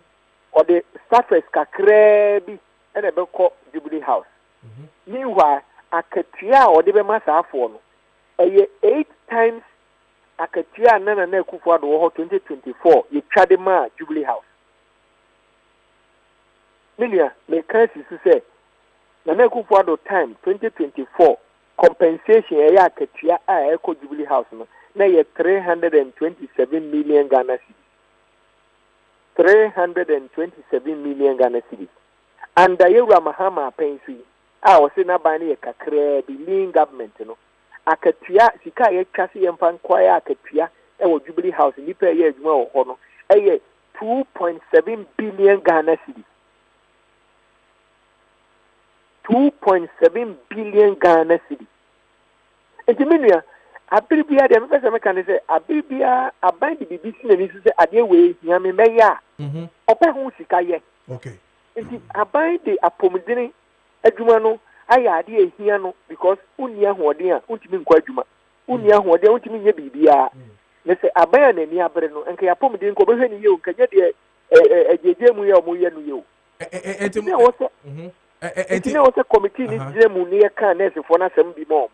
odi staffers kakra bi na be ko Jubilee House meanwhile akatua odi be masa afo no eye 8 times akatua na Kufuor do ho 2024 ye twade ma Jubilee House milia me kansi su say na Kufuor do time 2024 compensation ye akatua a e ko Jubilee House no na ye 327 million Ghana cedis 327 million Ghana cedis and Ayura Mahama pensi a o se na ban ye kakra bi lean government no akatua sika ye twase ye mpan kwaya akatua e wo Jubilee House nipa ye adwuma wo ho no eye 2.7 billion Ghana cedis 2.7 billion Ghana cedi. Enti menua abiribia de me pese can say abiribia aban de bibi si na ni say ade we hia me meya. Opa ho sika ye. Okay. Enti aban de apomdini adwuma no aya ade ehia no because unia hoden a untimi nkwa adwuma. Unia hoden untimi nya bibia. Ne say aban na ni abere no enka apomdini ko behwe ni ye o kanya de ejeje mu ye o mu ye no ye o. Enti na wo se enti na wo se committee ni gire mu ne kan nurse fo na sem bi mo.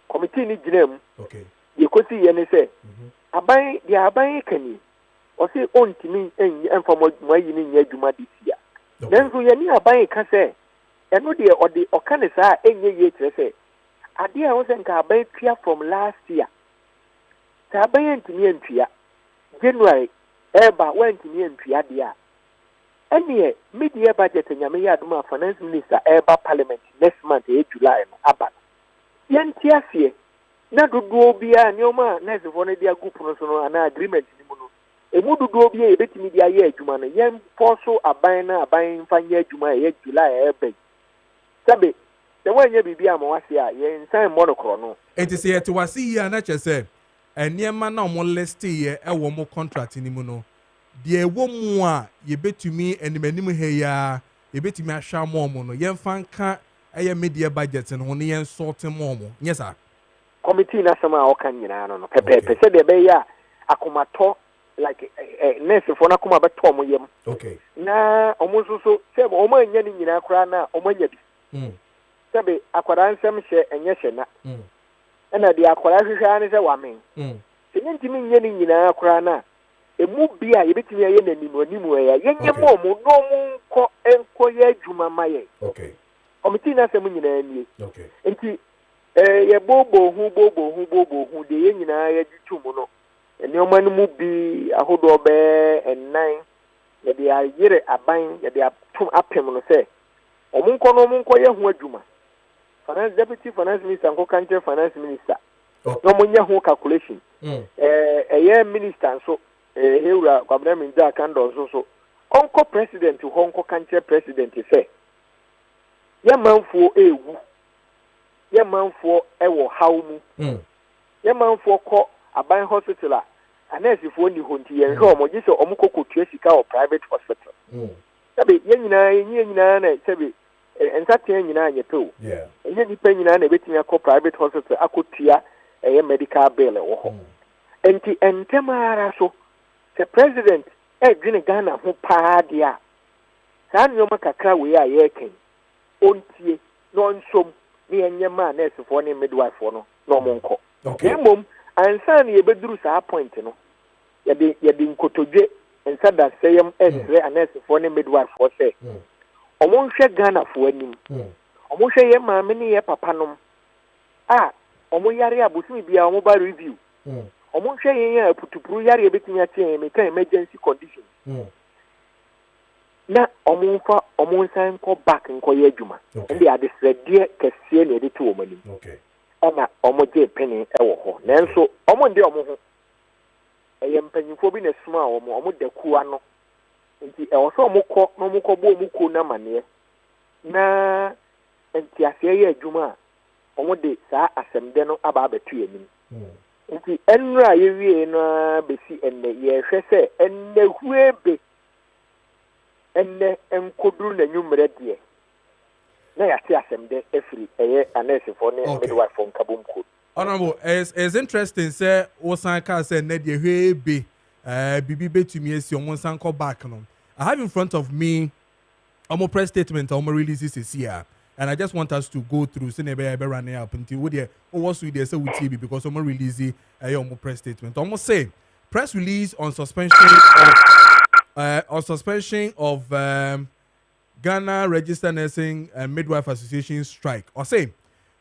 Committee ni gire mu. Okay. Ye kosi ye ne say aban kani o se ontimi enfa mo yi ni nya adwuma disia. Nanso ye ni aban ka say eno de ode oka ne saa enye ye kire say ade a wo se nka aban tua from last year. Sa aban ntimi antua January eba wantimi antua de a ene media budget nyame ya aduma finance minister eba parliament next month July no aba yanti afie na dodo bia nyoma na sefo no dia group no so no na agreement ni mu no emu dodo bia e betimi dia ye adwuma no yen poso aban na aban fanya adwuma ye July eba sabe the one ye bibia ma wase a yen san mo no kro no enti se yete wase yi na chese eniema na omo list ye ewo mo contract ni mu no de ewo mu a ye betumi animanim he ya ye betumi ahwa mo no yen fanka eye media budget no ne yen sort mo yes sir committee na sama o kan nyina no pepe se de be ya akomato like nurse for na koma beto mo yem okay na omo so se omo anya ni nyina kra na omo anya bi sebe akwara nsem hye enye hye na na de akwara hwehwa ne se wamen se ntimi nye ni nyina kra na emu bia ye betimi aye nanimonimu ya yenye mo no mu enko ye adwuma maye okay committee na sem nyina ani okay enti ye bobo hu de ye nyina ye gitumu no eni omanu mu bi ahodo be ennan ye de ayere aban ye de atum apem no se omunko ye hu adwuma finance deputy finance minister nko kanche finance minister no mo nya hu calculation ye minister so heura kwabra minja kando so onko president honko kanche president say ya manfo ewu ya manfo ewo hawmu ya manfo ko aban hospital a anesifo ni honti yen hwe omo gise omo kokotua sika o private hospital sabe ye nyina na sabe ensate nyina anyeto enye nipa nyina na betimi akọ private hospital akotua medical bill wo ho enti entemara so the president edwene Ghana ho paa dia saa nyoma kakra we a ye ken ontie no nsom ne enyema nurse fo ne midwife fo no no monko mom ansa ne ye beduru saa point no ye de nkotodwe ensa da seyem esre nurse fo ne midwife fo se omo nhwe Ghana fo anim omo hwe ye maame ne ye papa nom omo yare abusumi bia omo ba review omo hwe yen ya putupuru yare betimi atie me kan emergency condition na omo nsan ko back nko ye adwuma ndi ade sredie kese na edito wo mani ana omo je penny ewo ho nanso omo ndi omo ho eye mpanyimfo bi na suma omo daku ano nti ewo so omo ko no mo ko bo omo ko na mane na nti ase ye adwuma omo de saa asemde no aba abetu yanim nti enra ye wie no besi enne ye hwe se enne huebe enne enkoduru na nwumre de na ya se asemde efiri eye anese for ne midwife for nkabum code honorable is interesting say osan ka say ne de huebe bibi betumi esi omo san ko back no I have in front of me omo press statement omo releases this year. And I just want us to go through Senebe running up until we there. What's with there? So with TV because I'm releasing a press statement. Almost say press release on suspension of Ghana Registered Nursing and Midwife Association strike. Or say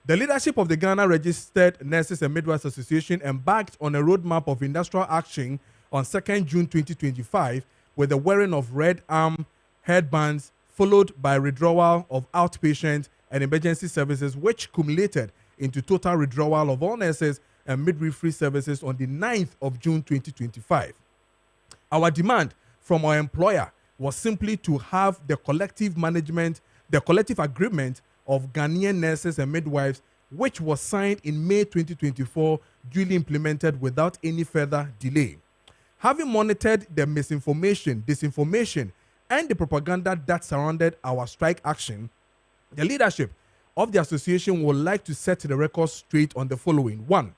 the leadership of the Ghana Registered Nurses and Midwives Association embarked on a roadmap of industrial action on 2nd June 2025 with the wearing of red arm headbands, followed by withdrawal of outpatient and emergency services, which culminated into total withdrawal of all nurses and midwifery services on the 9th of June 2025. Our demand from our employer was simply to have the collective management the collective agreement of Ghanaian nurses and midwives, which was signed in May 2024, duly implemented without any further delay. Having monitored the misinformation, disinformation, and the propaganda that surrounded our strike action, the leadership of the association would like to set the record straight on the following. 1.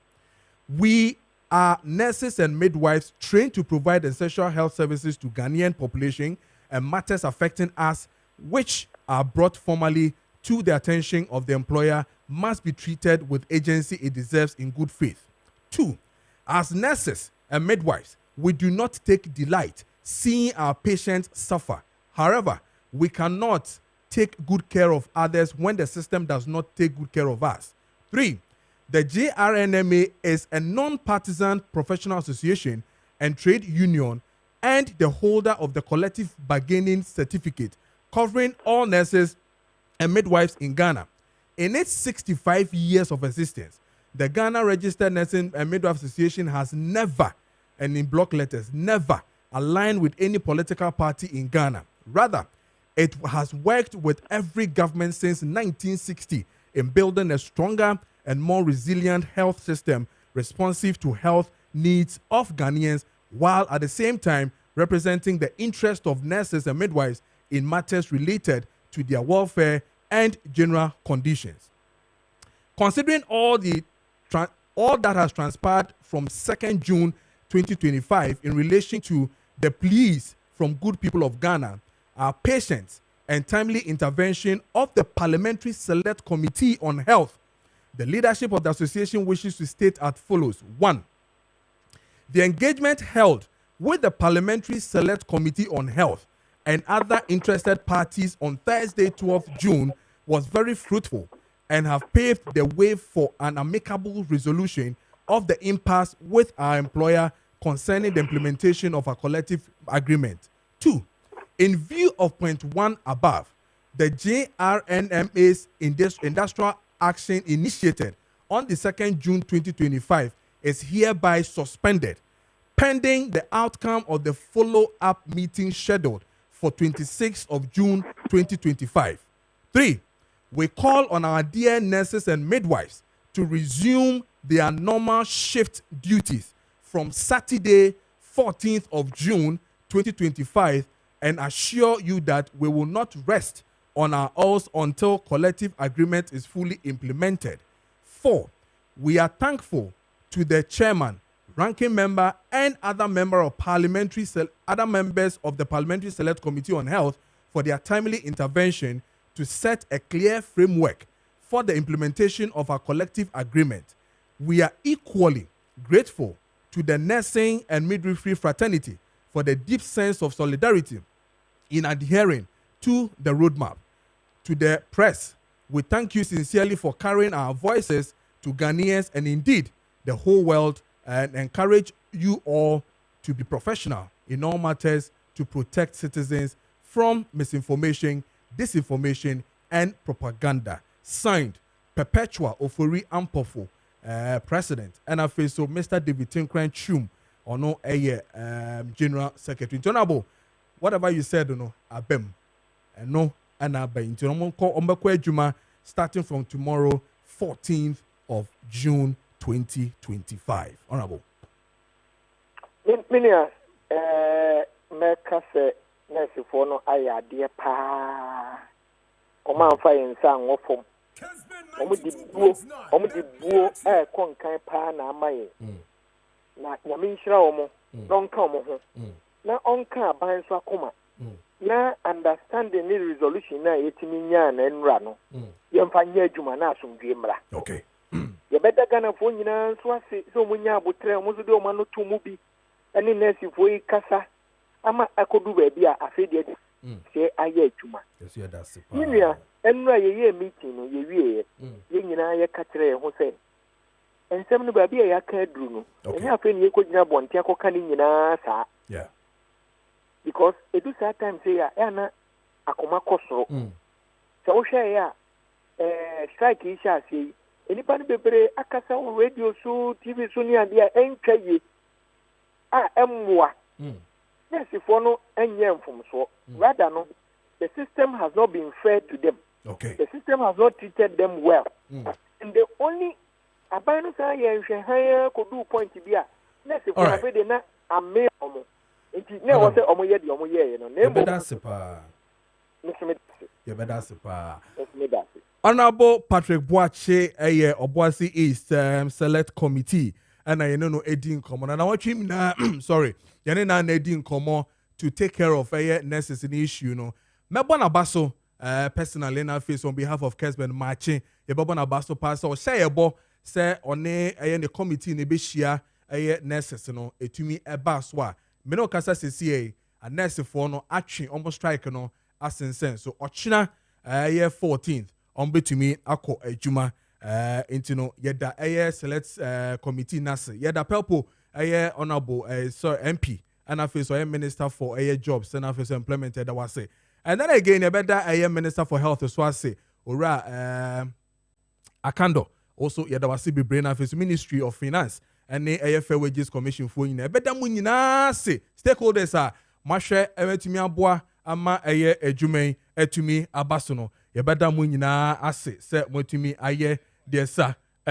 We are nurses and midwives trained to provide essential health services to Ghanaian population, and matters affecting us which are brought formally to the attention of the employer must be treated with agency it deserves in good faith. 2. As nurses and midwives, we do not take delight seeing our patients suffer. However, we cannot take good care of others when the system does not take good care of us. 3. The JRNMA is a non-partisan professional association and trade union and the holder of the collective bargaining certificate covering all nurses and midwives in Ghana. In its 65 years of existence, the Ghana Registered Nursing and Midwife Association has never, and in block letters, never aligned with any political party in Ghana. Rather, it has worked with every government since 1960 in building a stronger and more resilient health system responsive to health needs of Ghanaians, while at the same time representing the interest of nurses and midwives in matters related to their welfare and general conditions. Considering all that has transpired from 2nd June 2025 in relation to the pleas from good people of Ghana, our patience and timely intervention of the Parliamentary Select Committee on Health, the leadership of the association wishes to state as follows. 1. The engagement held with the Parliamentary Select Committee on Health and other interested parties on Thursday, 12th June, was very fruitful and have paved the way for an amicable resolution of the impasse with our employer concerning the implementation of a collective agreement. 2. In view of point 1 above, the JRNMA's industrial action initiated on the 2nd June 2025 is hereby suspended, pending the outcome of the follow-up meeting scheduled for 26th of June 2025. 3. We call on our dear nurses and midwives to resume their normal shift duties from Saturday, 14th of June 2025, and assure you that we will not rest on our oars until collective agreement is fully implemented. 4. We are thankful to the chairman, ranking member, and other members of the Parliamentary Select Committee on Health for their timely intervention to set a clear framework for the implementation of our collective agreement. We are equally grateful to the nursing and midwifery fraternity for the deep sense of solidarity in adhering to the roadmap. To the press, we thank you sincerely for carrying our voices to Ghanaians and indeed the whole world, and encourage you all to be professional in all matters to protect citizens from misinformation, disinformation, and propaganda. Signed, Perpetua Ofori Ampofo, President, and I feel so Mr. David Tinkran Chum, or no, General Secretary. Honorable, whatever you said, abem, and no, and abem. Juma starting from tomorrow, 14th of June 2025. Honorable. Minia, Mercase, Nessie for no aya dear pa. Oman fire sang of home. Omidi buo, conkai pa na maye. Na Yamishra omo, don't come home. Na onka ban so akoma. Na understanding the resolution na yetiminya na enrano. Yemfanya juma na asumdwemra. Okay. You better Ghana for you know, so munya butre, Mozudo Mano to Mubi, and in Nessie for Casa. Ama I could do baby, I said, say, I yet Juma. Yes, that's it. India, and a year meeting, you yin I catre, who say, and some baby I can't do. And I think you could have one Tiaco canning in us. Yeah. Because it is that time say, Anna Akoma Coso. So share strike isha say. Anybody be akasa on radio so TV so near there enkaye emwa yes if no enyem from so rather no the system has not been fair to them. Okay. The system has not treated them well. And the only abano sa ye hwehaya ko do point bia na se ko afi de na ame omo. Nti na wo se omo ye de omo ye no. Na ebo sepa. You better sepa. Honorable Patrick Boache Obuasi East Select Committee and I know Edin Common and I want him na sorry yana na Edin Common to take care of necessary issue you know. Mebona Baso personally na face on behalf of Kessben Maakye Yebona Baso pass or say ebo say one the committee ne be share necessary no etumi eba so a me no kasa sesi a nurse for no atwe almost strike no asensen so ochina 14th on betumi akọ adwuma into no yeda select committee nase yeda pelpo honorable MP and after so minister for jobs and after employment that was say and then again yeda minister for health so I say ora Akando also yeda was be brain after ministry of finance and the fair wages commission for you beda mu nyina say stakeholders are mahwe emetumi aboa ama adwuma etumi abaso no yebeda mu nyina ase se motumi aye de sa